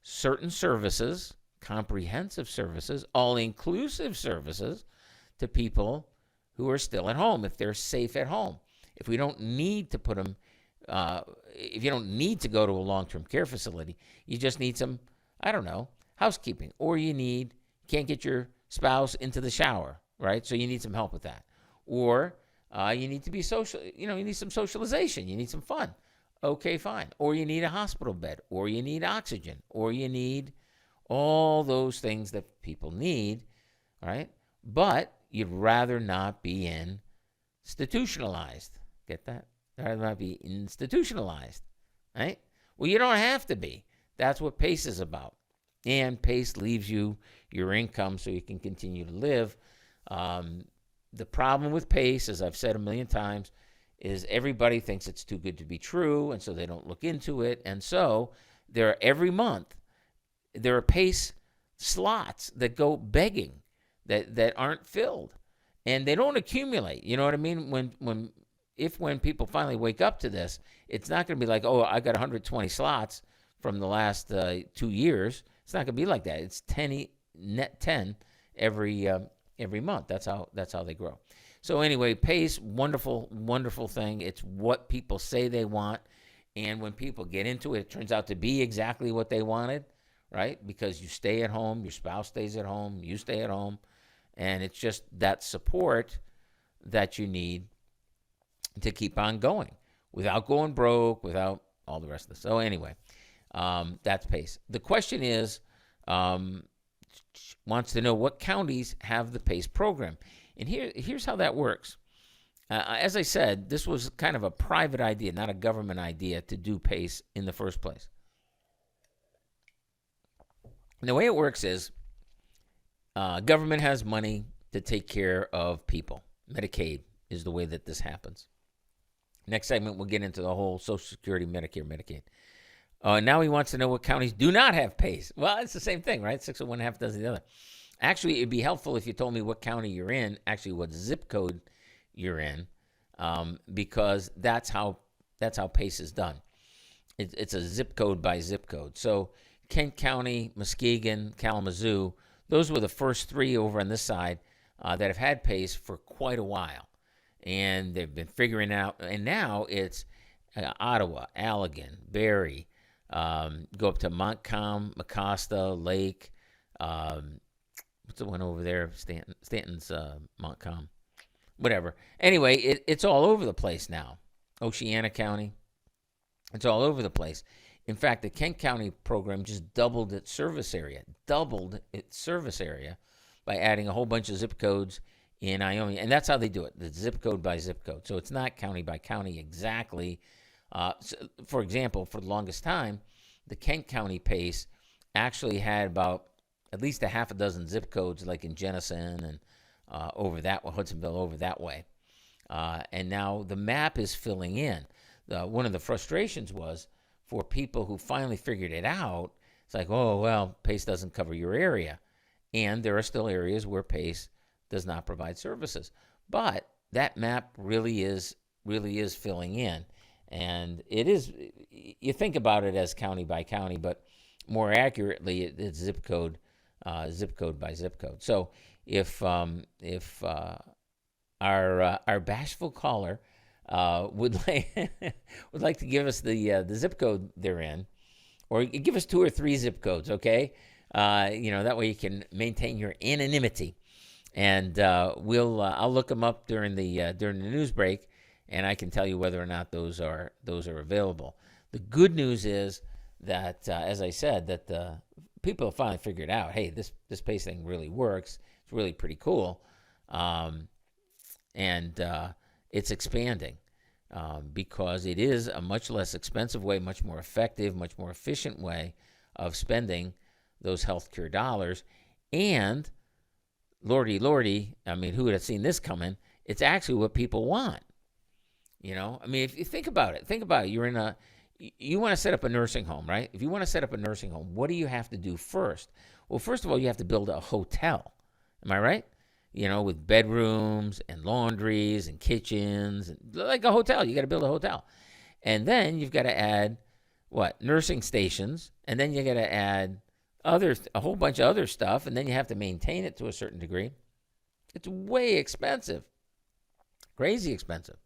certain services, comprehensive services, all-inclusive services to people who are still at home, if they're safe at home. If we don't need to put them, if you don't need to go to a long-term care facility, you just need some, I don't know, housekeeping, or can't get your spouse into the shower, right? So you need some help with that. Or you need to be social, you need some socialization, you need some fun. Okay, fine. Or you need a hospital bed, or you need oxygen, or you need all those things that people need, right? But you'd rather not be institutionalized. Get that? I'd rather not be institutionalized, right? Well, you don't have to be. That's what PACE is about. And PACE leaves you your income so you can continue to live. The problem with PACE, as I've said a million times, is everybody thinks it's too good to be true, and so they don't look into it. And so every month, there are PACE slots that go begging that aren't filled, and they don't accumulate. You know what I mean? When people finally wake up to this, it's not going to be like, oh, I got 120 slots from the last 2 years. It's not going to be like that. It's 10 every month. That's how they grow. So anyway, PACE, wonderful, wonderful thing. It's what people say they want, and when people get into it, it turns out to be exactly what they wanted, right? Because you stay at home, your spouse stays at home, you stay at home, and it's just that support that you need to keep on going without going broke, without all the rest of this. So anyway, that's PACE. The question is, wants to know what counties have the PACE program. And here's how that works. As I said, this was kind of a private idea, not a government idea, to do PACE in the first place. And the way it works is government has money to take care of people. Medicaid is the way that this happens. Next segment, we'll get into the whole Social Security, Medicare, Medicaid. Now he wants to know what counties do not have PACE. Well, it's the same thing, right? 6 of one, half dozen the other. Actually, it'd be helpful if you told me what county you're in, actually what zip code you're in, because that's how PACE is done. It's a zip code by zip code. So Kent County, Muskegon, Kalamazoo, those were the first 3 over on this side that have had PACE for quite a while. And they've been figuring out, and now it's Ottawa, Allegan, Barrie, go up to Montcalm, Mecosta, Lake, what's the one over there? Stanton's Montcalm. Whatever. Anyway, it's all over the place now. Oceana County. It's all over the place. In fact, the Kent County program just doubled its service area by adding a whole bunch of zip codes in Ionia. And that's how they do it, the zip code by zip code. So it's not county by county exactly. So for example, for the longest time, the Kent County PACE actually had about at least a half a dozen zip codes, like in Jenison and over that way, Hudsonville, over that way. And now the map is filling in. One of the frustrations was for people who finally figured it out, it's like, oh, well, PACE doesn't cover your area. And there are still areas where PACE does not provide services. But that map really is filling in. And it is, you think about it as county by county, but more accurately, it's zip code by zip code. So if our bashful caller would like to give us the zip code they're in, or give us 2 or 3 zip codes, okay? That way you can maintain your anonymity, and I'll look them up during the news break, and I can tell you whether or not those are available. The good news is that, as I said, that people have finally figured out, hey, this PACE thing really works. It's really pretty cool, and it's expanding because it is a much less expensive way, much more effective, much more efficient way of spending those healthcare dollars, and lordy, I mean, who would have seen this coming? It's actually what people want. I mean, if you think about it, you want to set up a nursing home, right? If you want to set up a nursing home, what do you have to do first? Well, first of all, you have to build a hotel. Am I right? With bedrooms and laundries and kitchens, and like a hotel. You got to build a hotel. And then you've got to add nursing stations, and then you got to add a whole bunch of other stuff, and then you have to maintain it to a certain degree. It's way expensive, crazy expensive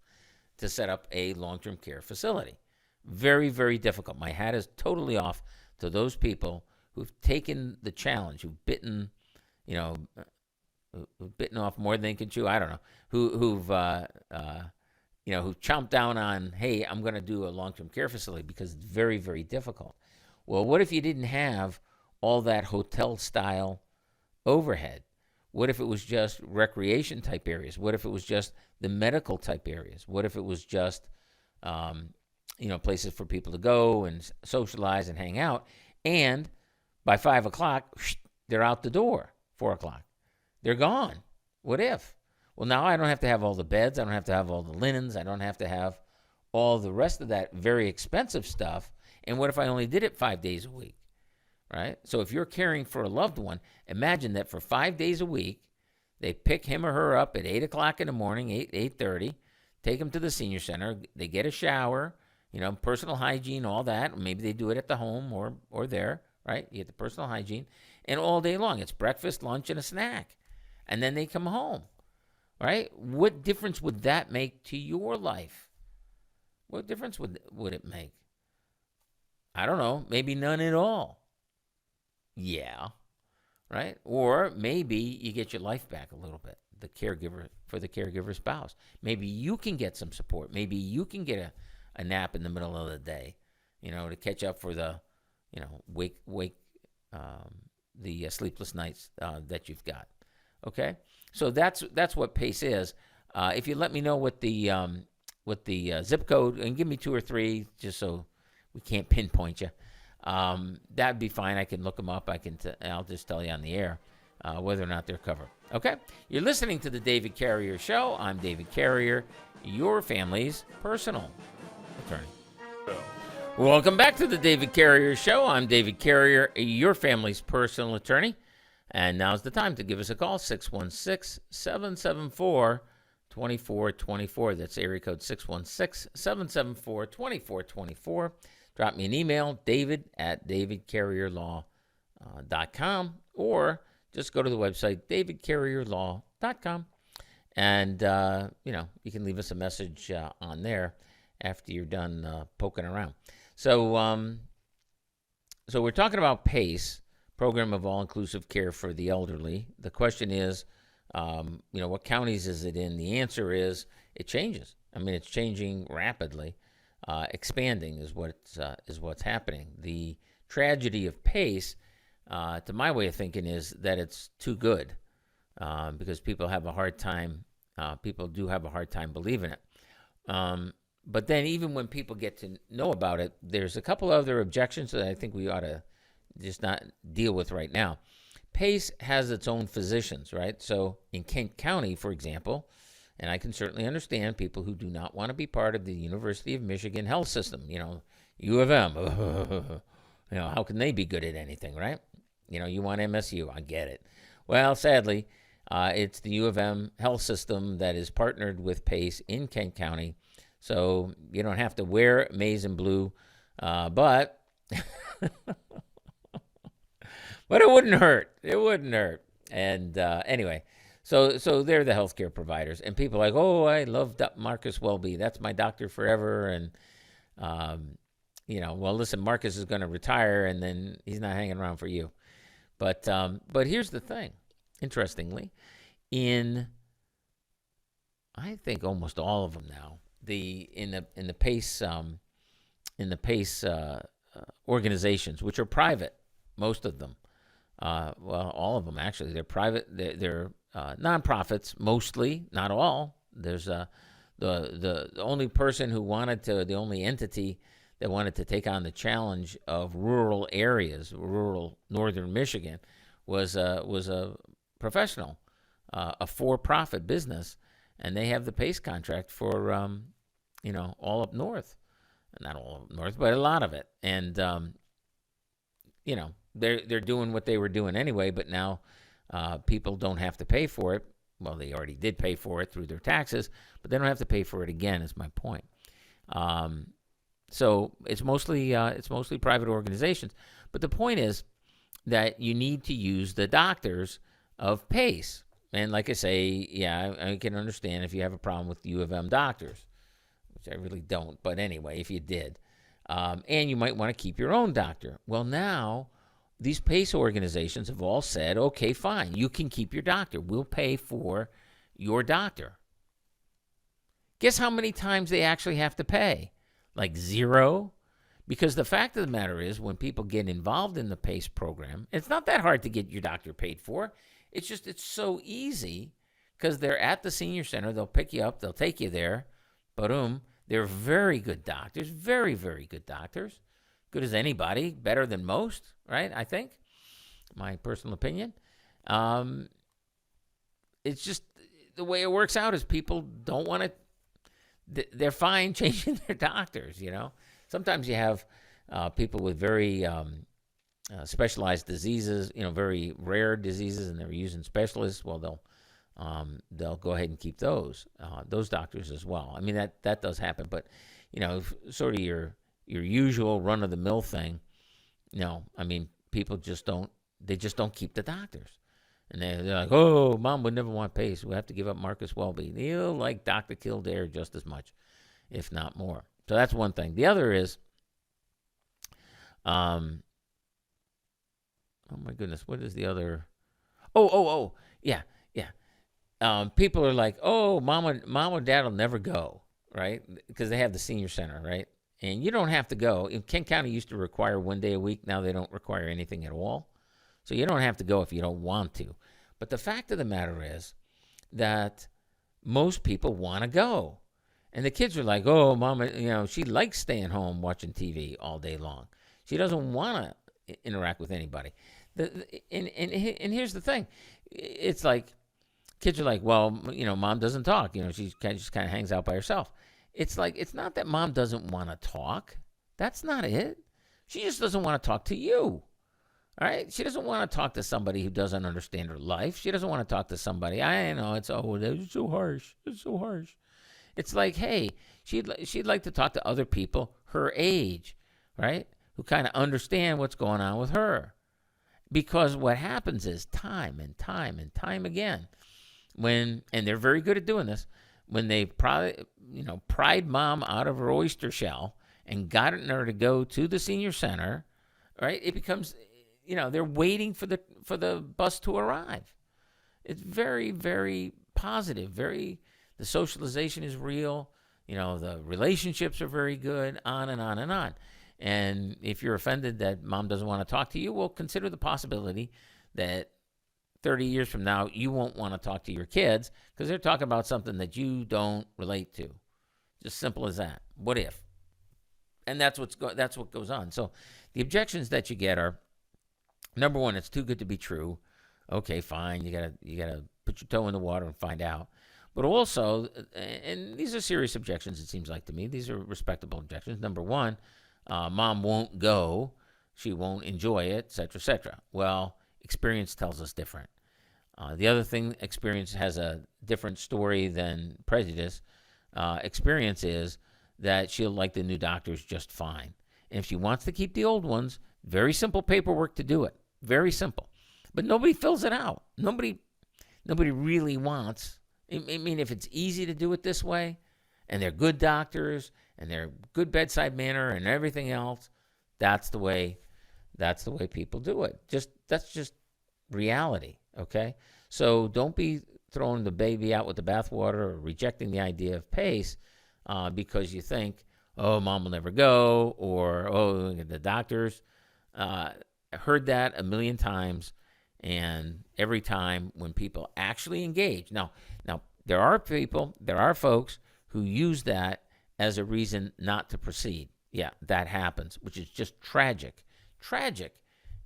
to set up a long-term care facility. Very, very difficult. My hat is totally off to those people who've taken the challenge, who've bitten off more than they can chew. I don't know. Who've chomped down on, hey, I'm going to do a long-term care facility because it's very, very difficult. Well, what if you didn't have all that hotel-style overhead? What if it was just recreation type areas? What if it was just the medical type areas? What if it was just, places for people to go and socialize and hang out? And by 5 o'clock, they're out the door. 4 o'clock, they're gone. What if? Well, now I don't have to have all the beds. I don't have to have all the linens. I don't have to have all the rest of that very expensive stuff. And what if I only did it 5 days a week? Right? So if you're caring for a loved one, imagine that for 5 days a week, they pick him or her up at 8 o'clock in the morning, 8:30, take him to the senior center. They get a shower, personal hygiene, all that. Maybe they do it at the home or there, right? You get the personal hygiene. And all day long, it's breakfast, lunch, and a snack. And then they come home, right? What difference would that make to your life? What difference would it make? I don't know. Maybe none at all. Yeah, right? Or maybe you get your life back a little bit, the caregiver spouse. Maybe you can get some support. Maybe you can get a nap in the middle of the day, to catch up for the, the sleepless nights that you've got. Okay? So that's what PACE is. If you let me know what the zip code, and give me 2 or 3, just so we can't pinpoint you. That'd be fine. I can look them up. I'll just tell you on the air whether or not they're covered. Okay? You're listening to the David Carrier Show. I'm David Carrier, your family's personal attorney. Welcome back to the David Carrier Show. I'm David Carrier, your family's personal attorney. And now's the time to give us a call, 616-774-2424. That's area code 616-774-2424. Drop me an email, david@davidcarrierlaw.com, or just go to the website, davidcarrierlaw.com. And, you can leave us a message on there after you're done poking around. So we're talking about PACE, Program of All-Inclusive Care for the Elderly. The question is, what counties is it in? The answer is it changes. I mean, it's changing rapidly. Expanding is what's happening. The tragedy of PACE, to my way of thinking, is that it's too good because people have a hard time. People do have a hard time believing it. But then even when people get to know about it, there's a couple other objections that I think we ought to just not deal with right now. PACE has its own physicians, right? So in Kent County, for example, and I can certainly understand people who do not want to be part of the University of Michigan health system, U of M. How can they be good at anything, right? You want MSU. I get it. Well, sadly, it's the U of M health system that is partnered with PACE in Kent County. So you don't have to wear maize and blue, but but it wouldn't hurt. It wouldn't hurt. And anyway, so they're the healthcare providers, and people are like, oh, I love Marcus Welby. That's my doctor forever. And well, listen, Marcus is going to retire, and then he's not hanging around for you. But here's the thing. Interestingly, in I think almost all of them now, in the PACE organizations, which are private, most of them. Well, all of them actually. They're private. They're nonprofits mostly, not all. There's the only person who the only entity that wanted to take on the challenge of rural areas, rural northern Michigan, was a professional a for-profit business, and they have the PACE contract for all up north, not all up north, but a lot of it, and they're doing what they were doing anyway, but now people don't have to pay for it. Well, they already did pay for it through their taxes, but they don't have to pay for it again. Is my point. So it's mostly private organizations, but the point is that you need to use the doctors of PACE. And like I say, yeah, I can understand if you have a problem with U of M doctors, which I really don't. But anyway, if you did, and you might want to keep your own doctor. Well, now these PACE organizations have all said, okay, fine, you can keep your doctor. We'll pay for your doctor. Guess how many times they actually have to pay? Like 0? Because the fact of the matter is, when people get involved in the PACE program, it's not that hard to get your doctor paid for. It's so easy because they're at the senior center. They'll pick you up. They'll take you there. Boom. They're very good doctors, very, very good doctors. Good as anybody, better than most, right? I think, my personal opinion. It's just the way it works out is people don't want to. They're fine changing their doctors, Sometimes you have people with very specialized diseases, very rare diseases, and they're using specialists. Well, they'll go ahead and keep those doctors as well. I mean, that does happen, but sort of your usual run-of-the-mill thing. I mean, people just don't keep the doctors. And they're like, oh, Mom would never want PACE. We have to give up Marcus Welby. He'll like Dr. Kildare just as much, if not more. So that's one thing. The other is, oh my goodness, what is the other? Yeah. People are like, oh, mom or dad will never go, right? Because they have the senior center, right? And you don't have to go. Kent County used to require 1 day a week. Now they don't require anything at all. So you don't have to go if you don't want to. But the fact of the matter is that most people want to go. And the kids are like, oh, Mama, she likes staying home watching TV all day long. She doesn't want to interact with anybody. And here's the thing. It's like kids are like, well, Mom doesn't talk. She just kind of hangs out by herself. It's like, it's not that Mom doesn't want to talk. That's not it. She just doesn't want to talk to you. All right? She doesn't want to talk to somebody who doesn't understand her life. She doesn't want to talk to somebody. I know it's so harsh. It's so harsh. It's like, hey, she'd like to talk to other people her age, right? Who kind of understand what's going on with her. Because what happens is time and time again, and they're very good at doing this, when they pried Mom out of her oyster shell and got her to go to the senior center, right? It becomes, they're waiting for the bus to arrive. It's very, very positive. The socialization is real. The relationships are very good, on and on and on. And if you're offended that Mom doesn't want to talk to you, well, consider the possibility that 30 years from now, you won't want to talk to your kids because they're talking about something that you don't relate to. Just simple as that. What if? And that's what goes on. So the objections that you get are, number one, it's too good to be true. Okay, fine. You gotta put your toe in the water and find out. But also, and these are serious objections, it seems like to me. These are respectable objections. Number one, Mom won't go. She won't enjoy it, et cetera, et cetera. Well, experience tells us different. The other thing, experience has a different story than prejudice. Experience is that she'll like the new doctors just fine. And if she wants to keep the old ones, very simple paperwork to do it. Very simple. But nobody fills it out. Nobody really wants. I mean, if it's easy to do it this way, and they're good doctors, and they're good bedside manner, and everything else, that's the way people do it. That's just reality. Okay, so don't be throwing the baby out with the bathwater or rejecting the idea of PACE because you think, oh, Mom will never go, or oh, the doctors. I heard that a million times. And every time when people actually engage, now there are folks who use that as a reason not to proceed. Yeah, that happens, which is just tragic,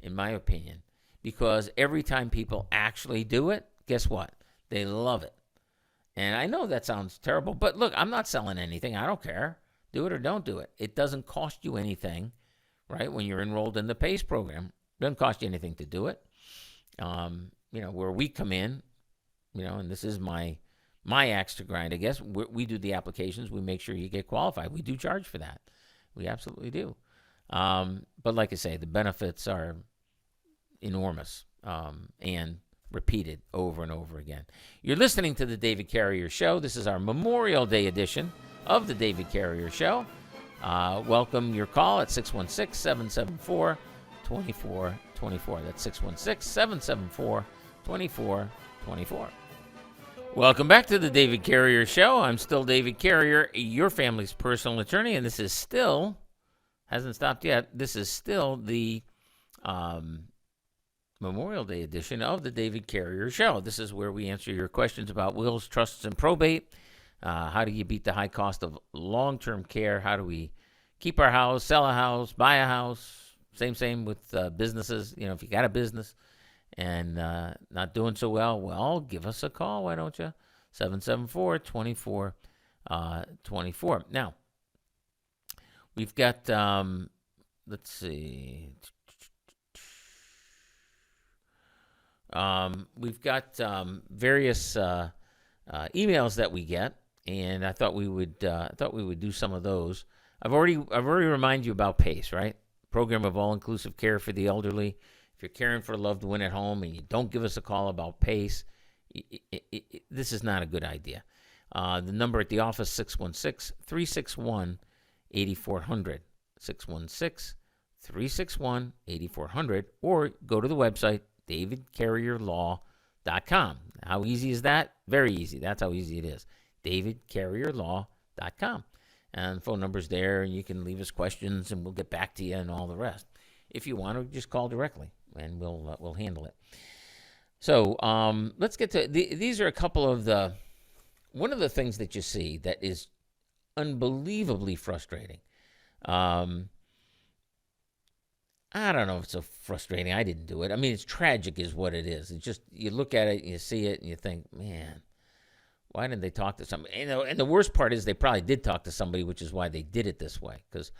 in my opinion, because every time people actually do it, guess what? They love it. And I know that sounds terrible, but look, I'm not selling anything. I don't care. Do it or don't do it. It doesn't cost you anything, right? When you're enrolled in the PACE program, it doesn't cost you anything to do it. Where we come in, and this is my axe to grind, I guess. We do the applications. We make sure you get qualified. We do charge for that. We absolutely do. But like I say, the benefits are enormous and repeated over and over again. You're listening to the David Carrier Show. This is our Memorial Day edition of the David Carrier Show. Welcome your call at 616-774-2424. That's 616-774-2424. Welcome back to the David Carrier Show. I'm still David Carrier, your family's personal attorney, and this is still, hasn't stopped yet, this is still the Memorial Day edition of the David Carrier Show. This is where we answer your questions about wills, trusts, and probate. How do you beat the high cost of long-term care? How do we keep our house, sell a house, buy a house? Same with businesses. If you got a business and not doing so well, give us a call, why don't you? 774-2424. Now, we've got, let's see. We've got various emails that we get, and I thought we would do some of those. I've already reminded you about PACE, right? Program of all-inclusive care for the elderly. If you're caring for a loved one at home and you don't give us a call about PACE, this is not a good idea. The number at the office, 616-361-8400. 616-361-8400, or go to the website, davidcarrierlaw.com. How easy is that? Very easy. That's how easy it is. davidcarrierlaw.com. And the phone number's there, and you can leave us questions, and we'll get back to you and all the rest. If you want to, just call directly, and we'll handle it. So let's get to these are a couple of one of the things that you see that is unbelievably frustrating. I don't know if it's so frustrating. I didn't do it. I mean, it's tragic is what it is. It's just, you look at it, and you see it, and you think, man, why didn't they talk to somebody? And the worst part is they probably did talk to somebody, which is why they did it this way. Because,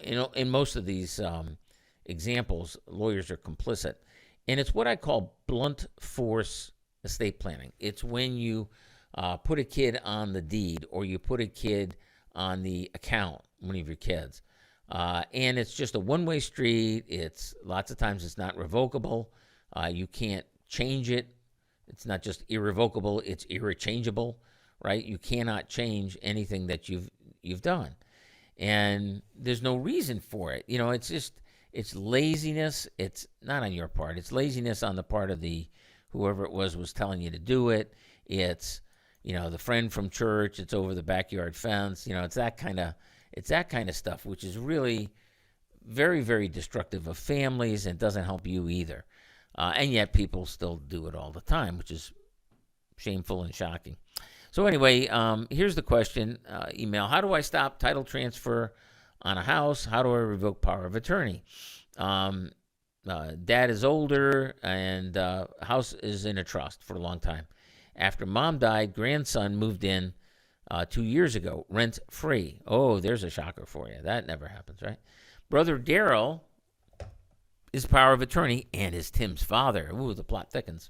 in most of these examples, lawyers are complicit. And it's what I call blunt force estate planning. It's when you put a kid on the deed, or you put a kid on the account, one of your kids. And it's just a one-way street. It's lots of times it's not revocable. You can't change it. It's not just irrevocable, it's irrechangeable, right? You cannot change anything that you've done. And there's no reason for it. It's laziness. It's not on your part. It's laziness on the part of whoever it was telling you to do it. It's, the friend from church. It's over the backyard fence. It's that kind of stuff, which is really very, very destructive of families and doesn't help you either. And yet people still do it all the time, which is shameful and shocking. So anyway, here's the question, email. How do I stop title transfer on a house? How do I revoke power of attorney? Dad is older, and house is in a trust for a long time. After mom died, grandson moved in 2 years ago, rent free. Oh, there's a shocker for you. That never happens, right? Brother Daryl is power of attorney and is Tim's father. Ooh, the plot thickens.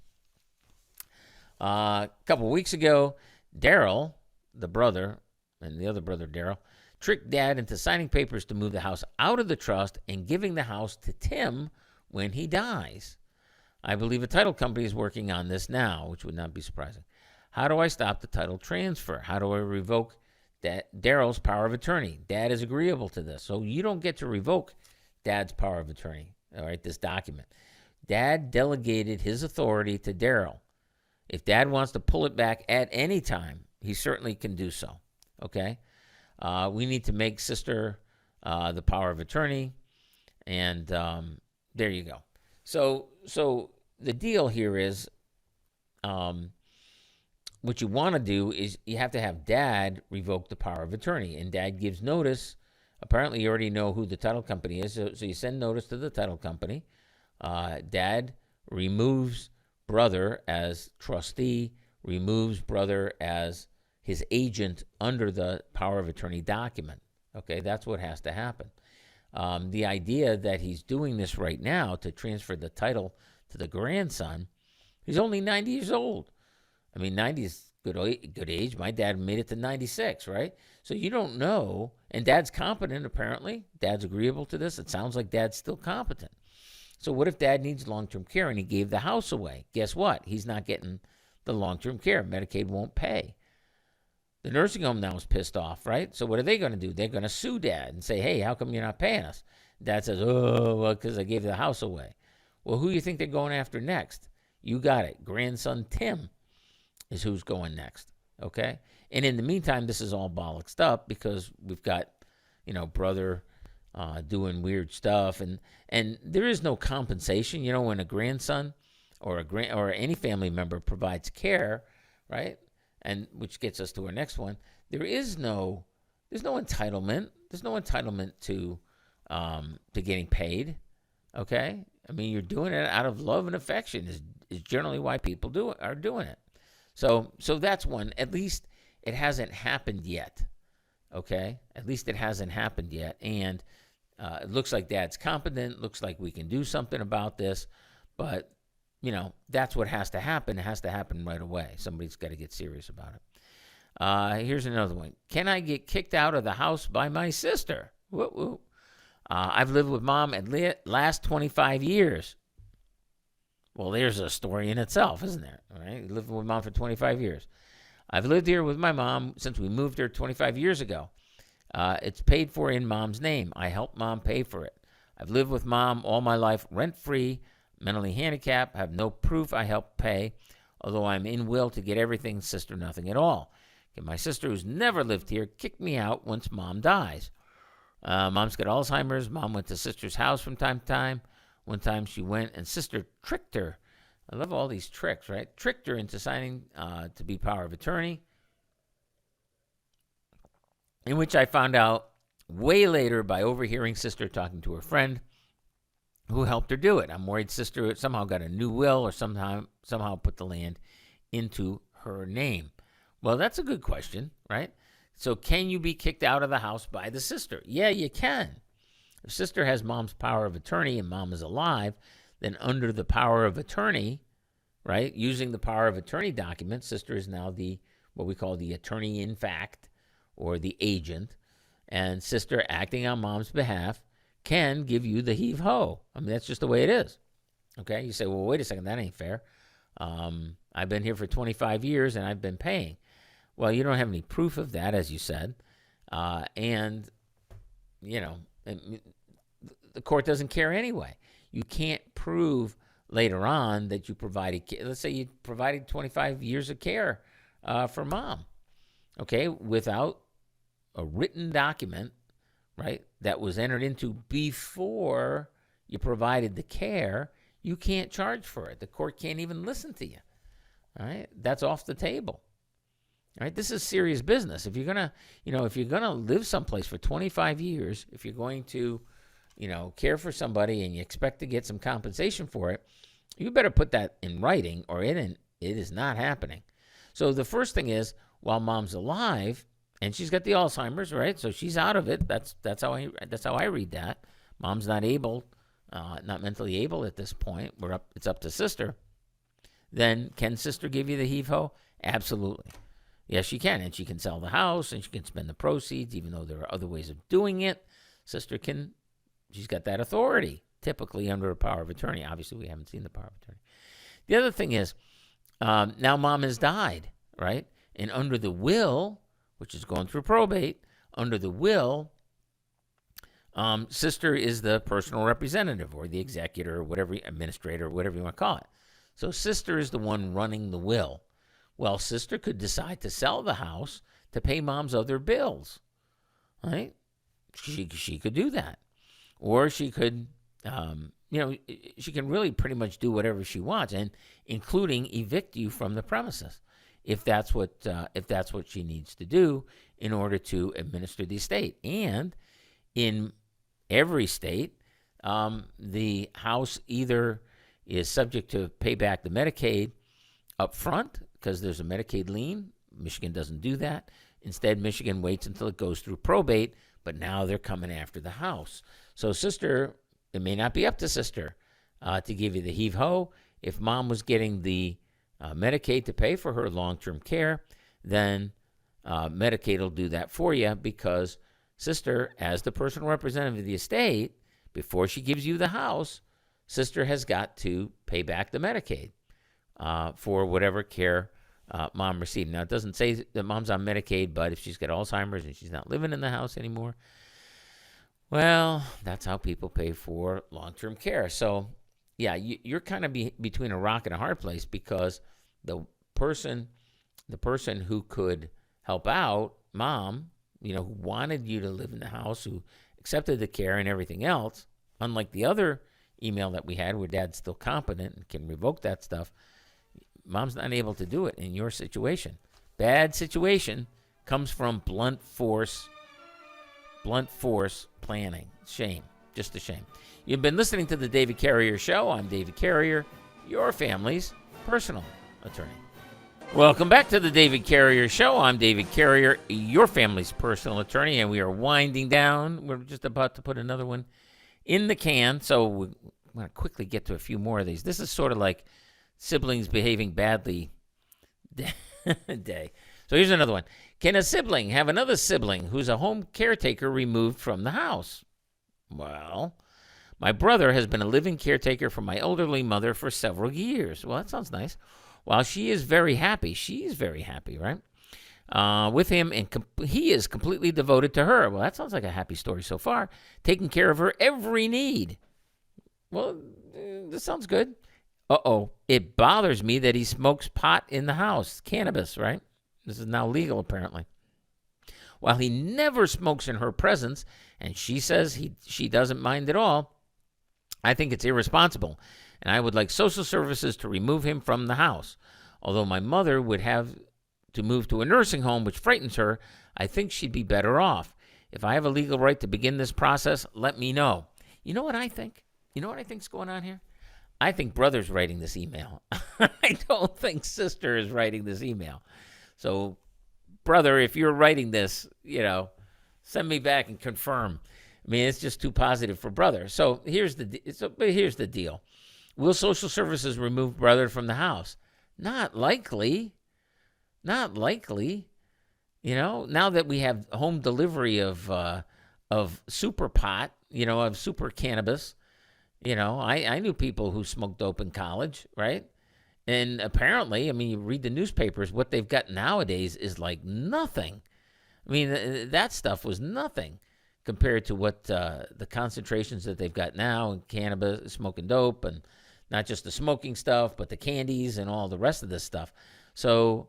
A couple of weeks ago, Daryl, the brother, and the other brother Daryl, tricked Dad into signing papers to move the house out of the trust and giving the house to Tim when he dies. I believe a title company is working on this now, which would not be surprising. How do I stop the title transfer? How do I revoke Daryl's power of attorney? Dad is agreeable to this, so you don't get to revoke Dad's power of attorney. All right, this document. Dad delegated his authority to Daryl. If Dad wants to pull it back at any time, he certainly can do so. Okay? We need to make sister the power of attorney, and there you go. So the deal here is, what you want to do is you have to have Dad revoke the power of attorney, and Dad gives notice. Apparently, you already know who the title company is, so you send notice to the title company. Dad removes brother as trustee, removes brother as his agent under the power of attorney document. Okay, that's what has to happen. The idea that he's doing this right now to transfer the title to the grandson, he's only 90 years old. I mean, 90 is good age. My dad made it to 96, right? So you don't know. And dad's competent, apparently. Dad's agreeable to this. It sounds like dad's still competent. So what if dad needs long-term care and he gave the house away? Guess what? He's not getting the long-term care. Medicaid won't pay. The nursing home now is pissed off, right? So what are they going to do? They're going to sue dad and say, hey, how come you're not paying us? Dad says, oh, well, because I gave the house away. Well, who do you think they're going after next? You got it. Grandson Tim is who's going next, okay? And in the meantime, this is all bollocksed up because we've got, brother doing weird stuff. And there is no compensation. When a grandson or any family member provides care, right? And which gets us to our next one. There's no entitlement. There's no entitlement to getting paid. Okay, I mean, you're doing it out of love and affection. Is generally why people are doing it. So that's one. At least it hasn't happened yet. Okay, at least it hasn't happened yet. And it looks like dad's competent. Looks like we can do something about this. But that's what has to happen. It has to happen right away. Somebody's got to get serious about it. Here's another one. Can I get kicked out of the house by my sister? Woo-woo. I've lived with mom at last 25 years. Well, there's a story in itself, isn't there? All right, living with mom for 25 years. I've lived here with my mom since we moved here 25 years ago. It's paid for in mom's name. I helped mom pay for it. I've lived with mom all my life, rent-free, mentally handicapped, have no proof I helped pay, although I'm in will to get everything, sister nothing at all. Okay, my sister, who's never lived here, kicked me out once mom dies. Mom's got Alzheimer's. Mom went to sister's house from time to time. One time she went and sister tricked her. I love all these tricks, right? Tricked her into signing to be power of attorney, in which I found out way later by overhearing sister talking to her friend who helped her do it. I'm worried sister somehow got a new will or somehow put the land into her name. Well, that's a good question, right? So can you be kicked out of the house by the sister? Yeah, you can. If sister has mom's power of attorney and mom is alive, then under the power of attorney, right, using the power of attorney document, sister is now what we call the attorney in fact or the agent, and sister acting on mom's behalf can give you the heave-ho. I mean, that's just the way it is. Okay? You say, well, wait a second, that ain't fair. I've been here for 25 years and I've been paying. Well, you don't have any proof of that, as you said. And the court doesn't care anyway. You can't prove later on that you provided, let's say you provided 25 years of care for mom, okay, without a written document, right, that was entered into before you provided the care. You can't charge for it. The court can't even listen to you. All right, that's off the table. All right, this is serious business. If you're gonna live someplace for 25 years, if you're going to, care for somebody and you expect to get some compensation for it, you better put that in writing, or it is not happening. So the first thing is, while mom's alive, and she's got the Alzheimer's, right? So she's out of it. That's how I read that. Mom's not mentally able at this point. It's up to sister. Then can sister give you the heave-ho? Absolutely. Yes, she can, and she can sell the house, and she can spend the proceeds, even though there are other ways of doing it. Sister she's got that authority, typically under a power of attorney. Obviously, we haven't seen the power of attorney. The other thing is, now mom has died, right? And under the will, which is going through probate, under the will, sister is the personal representative or the executor or whatever, administrator, whatever you want to call it. So sister is the one running the will. Well, sister could decide to sell the house to pay mom's other bills, right? She could do that. Or she could, she can really pretty much do whatever she wants, and including evict you from the premises if that's what she needs to do in order to administer the estate. And in every state, the house either is subject to pay back the Medicaid, up front because there's a Medicaid lien. Michigan doesn't do that. Instead, Michigan waits until it goes through probate, but now they're coming after the house. So sister, it may not be up to sister to give you the heave-ho. If mom was getting the Medicaid to pay for her long-term care, then Medicaid will do that for you because sister, as the personal representative of the estate, before she gives you the house, sister has got to pay back the Medicaid for whatever care mom received. Now, it doesn't say that mom's on Medicaid, but if she's got Alzheimer's and she's not living in the house anymore, well, that's how people pay for long-term care. So, yeah, you're kind of between a rock and a hard place because the person who could help out, mom, who wanted you to live in the house, who accepted the care and everything else, unlike the other email that we had where dad's still competent and can revoke that stuff, mom's not able to do it in your situation. Bad situation comes from blunt force planning. Shame. Just a shame. You've been listening to the David Carrier Show. I'm David Carrier, your family's personal attorney. Welcome back to the David Carrier Show. I'm David Carrier, your family's personal attorney, and we are winding down. We're just about to put another one in the can, so we're going to quickly get to a few more of these. This is sort of like siblings behaving badly day. So here's another one. Can a sibling have another sibling who's a home caretaker removed from the house? Well, my brother has been a living caretaker for my elderly mother for several years. Well, that sounds nice. While she is very happy, she's very happy, right? With him, and he is completely devoted to her. Well, that sounds like a happy story so far. Taking care of her every need. Well, this sounds good. Uh-oh. It bothers me that he smokes pot in the house. Cannabis, right? This is now legal, apparently. While he never smokes in her presence, and she says she doesn't mind at all, I think it's irresponsible, and I would like social services to remove him from the house. Although my mother would have to move to a nursing home, which frightens her, I think she'd be better off. If I have a legal right to begin this process, let me know. You know what I think? You know what I think's going on here? I think brother's writing this email. I don't think sister is writing this email. So, brother, if you're writing this, send me back and confirm. I mean, it's just too positive for brother. So here's the deal. Will social services remove brother from the house? Not likely. Not likely. Now that we have home delivery of super pot, of super cannabis, I knew people who smoked dope in college, right? And apparently, I mean, you read the newspapers, what they've got nowadays is like nothing. I mean, that stuff was nothing compared to what the concentrations that they've got now in cannabis, smoking dope, and not just the smoking stuff, but the candies and all the rest of this stuff. So,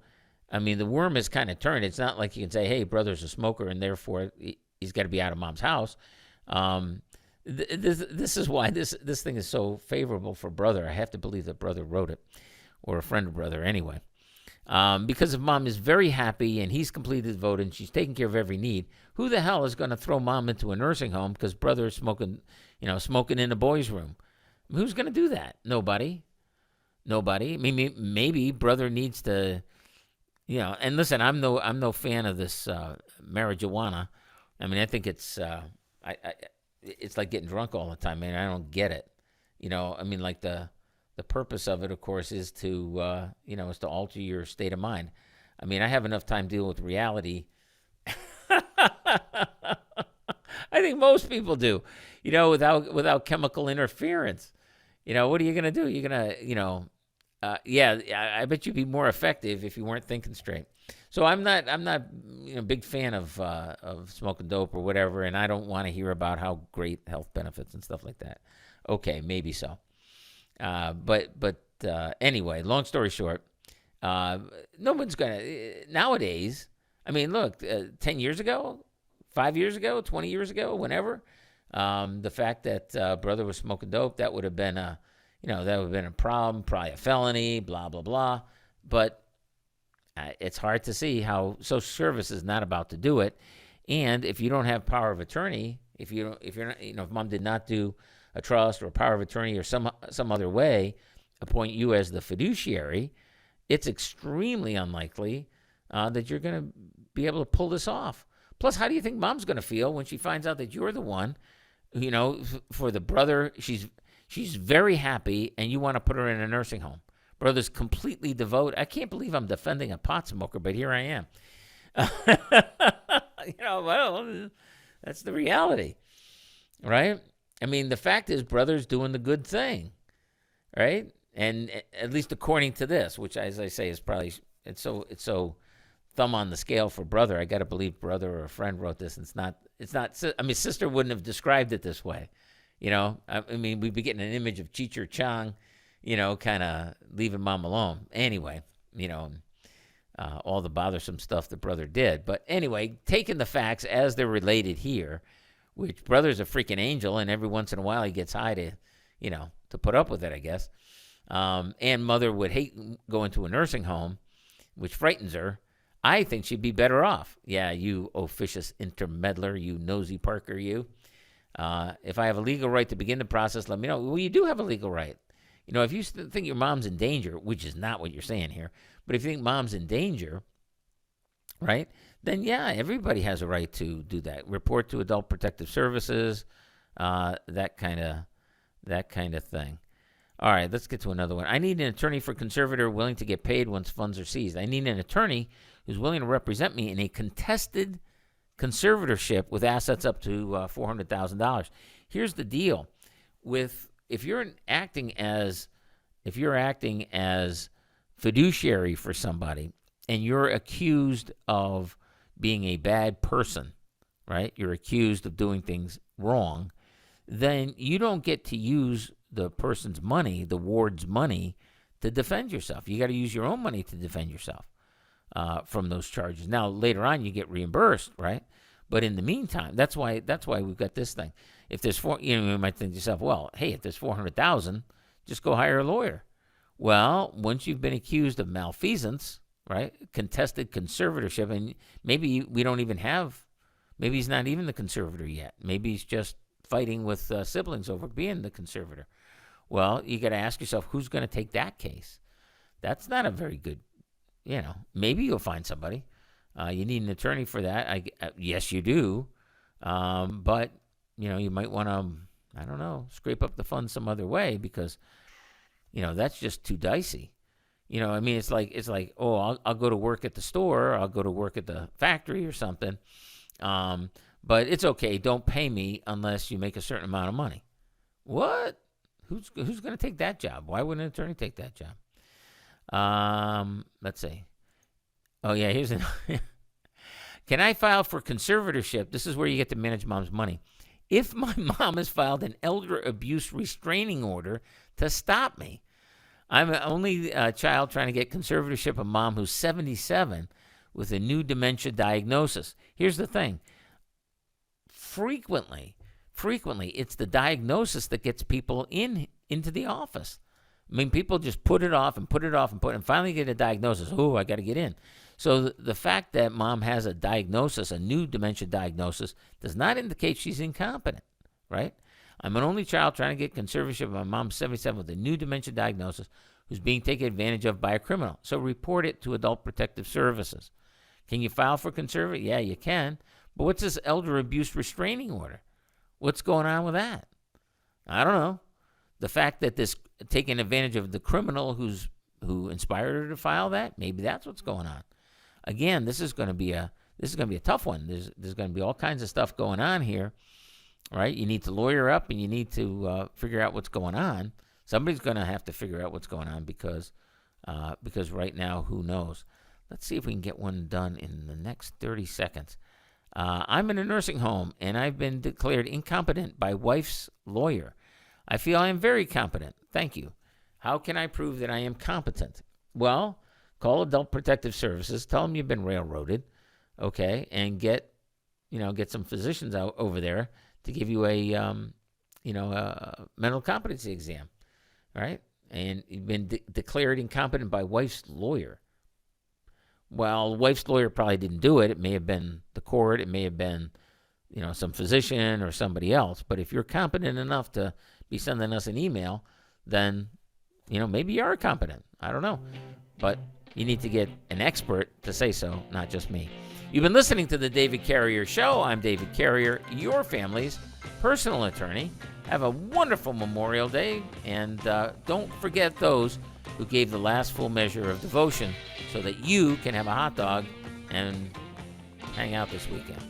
I mean, the worm is kind of turned. It's not like you can say, hey, brother's a smoker, and therefore he's got to be out of mom's house. This is why this thing is so favorable for brother. I have to believe that brother wrote it, or a friend of brother anyway. Because if mom is very happy and he's completely devoted and she's taking care of every need, who the hell is going to throw mom into a nursing home because brother is smoking in the boys' room? Who's going to do that? Nobody. I mean, maybe brother needs to, and listen, I'm no fan of this marijuana. I mean, I think it's it's like getting drunk all the time, man. I don't get it. I mean, like the purpose of it, of course, is to is to alter your state of mind. I mean, I have enough time dealing with reality. I think most people do, without chemical interference. What are you gonna do? You're gonna, I bet you'd be more effective if you weren't thinking straight. So I'm not a big fan of smoking dope or whatever, and I don't want to hear about how great health benefits and stuff like that. Okay, maybe so. But anyway, long story short, no one's going to, nowadays, I mean, look, 10 years ago, 5 years ago, 20 years ago, whenever, the fact that brother was smoking dope, that would have been a problem, probably a felony, blah, blah, blah. But it's hard to see how social service is not about to do it. And if you don't have power of attorney, if mom did not do a trust or a power of attorney or some other way appoint you as the fiduciary, it's extremely unlikely that you're going to be able to pull this off. Plus, how do you think mom's going to feel when she finds out that you're the one, for the brother? She's very happy, and you want to put her in a nursing home. Brother's completely devoted. I can't believe I'm defending a pot smoker, but here I am. Well, that's the reality, right? I mean, the fact is, brother's doing the good thing, right? And at least according to this, which, as I say, is probably it's so thumb on the scale for brother. I got to believe brother or a friend wrote this. It's not. I mean, sister wouldn't have described it this way. I mean, we'd be getting an image of Cheech or Chong, kind of leaving mom alone. Anyway, all the bothersome stuff that brother did. But anyway, taking the facts as they're related here, which brother's a freaking angel, and every once in a while he gets high to put up with it, I guess. And mother would hate going to a nursing home, which frightens her. I think she'd be better off. Yeah, you officious intermeddler, you nosy Parker, you. If I have a legal right to begin the process, let me know. Well, you do have a legal right. If you think your mom's in danger, which is not what you're saying here, but if you think mom's in danger, right, then yeah, everybody has a right to do that. Report to Adult Protective Services, that kind of thing. All right, let's get to another one. I need an attorney for conservator willing to get paid once funds are seized. I need an attorney who's willing to represent me in a contested conservatorship with assets up to $400,000. Here's the deal: if you're acting as fiduciary for somebody and you're accused of being a bad person, right? You're accused of doing things wrong, then you don't get to use the person's money, the ward's money, to defend yourself. You got to use your own money to defend yourself from those charges. Now, later on, you get reimbursed, right? But in the meantime, that's why we've got this thing. If there's you might think to yourself, well, hey, if there's $400,000, just go hire a lawyer. Well, once you've been accused of malfeasance, right, contested conservatorship, and maybe we don't even have, maybe he's not even the conservator yet. Maybe he's just fighting with siblings over being the conservator. Well, you got to ask yourself, who's going to take that case? That's not a very good, maybe you'll find somebody. You need an attorney for that. Yes, you do. But, you might want to, I don't know, scrape up the funds some other way because, that's just too dicey. I mean, it's like, oh, I'll go to work at the store. I'll go to work at the factory or something. But it's okay. Don't pay me unless you make a certain amount of money. What? Who's going to take that job? Why wouldn't an attorney take that job? Let's see. Oh, yeah, here's an. Can I file for conservatorship? This is where you get to manage mom's money. If my mom has filed an elder abuse restraining order to stop me, I'm an only child trying to get conservatorship of mom who's 77 with a new dementia diagnosis. Here's the thing. Frequently, it's the diagnosis that gets people into the office. I mean, people just put it off and finally get a diagnosis. Oh, I got to get in. So the fact that mom has a diagnosis, a new dementia diagnosis, does not indicate she's incompetent, right? I'm an only child trying to get conservatorship of my mom, 77, with a new dementia diagnosis who's being taken advantage of by a criminal. So report it to Adult Protective Services. Can you file for conservatorship? Yeah, you can. But what's this elder abuse restraining order? What's going on with that? I don't know. The fact that this taking advantage of the criminal who inspired her to file that, maybe that's what's going on. Again, this is going to be a tough one. There's going to be all kinds of stuff going on here, right? You need to lawyer up and you need to figure out what's going on. Somebody's going to have to figure out what's going on because right now, who knows? Let's see if we can get one done in the next 30 seconds. I'm in a nursing home and I've been declared incompetent by wife's lawyer. I feel I am very competent. Thank you. How can I prove that I am competent? Well, call Adult Protective Services. Tell them you've been railroaded, okay, and get some physicians out over there to give you a mental competency exam, right? And you've been declared incompetent by wife's lawyer. Well, wife's lawyer probably didn't do it. It may have been the court. It may have been, some physician or somebody else. But if you're competent enough to be sending us an email, then, maybe you are competent. I don't know. But You need to get an expert to say so, not just me. You've been listening to The David Carrier Show. I'm David Carrier, your family's personal attorney. Have a wonderful Memorial Day, and don't forget those who gave the last full measure of devotion so that you can have a hot dog and hang out this weekend.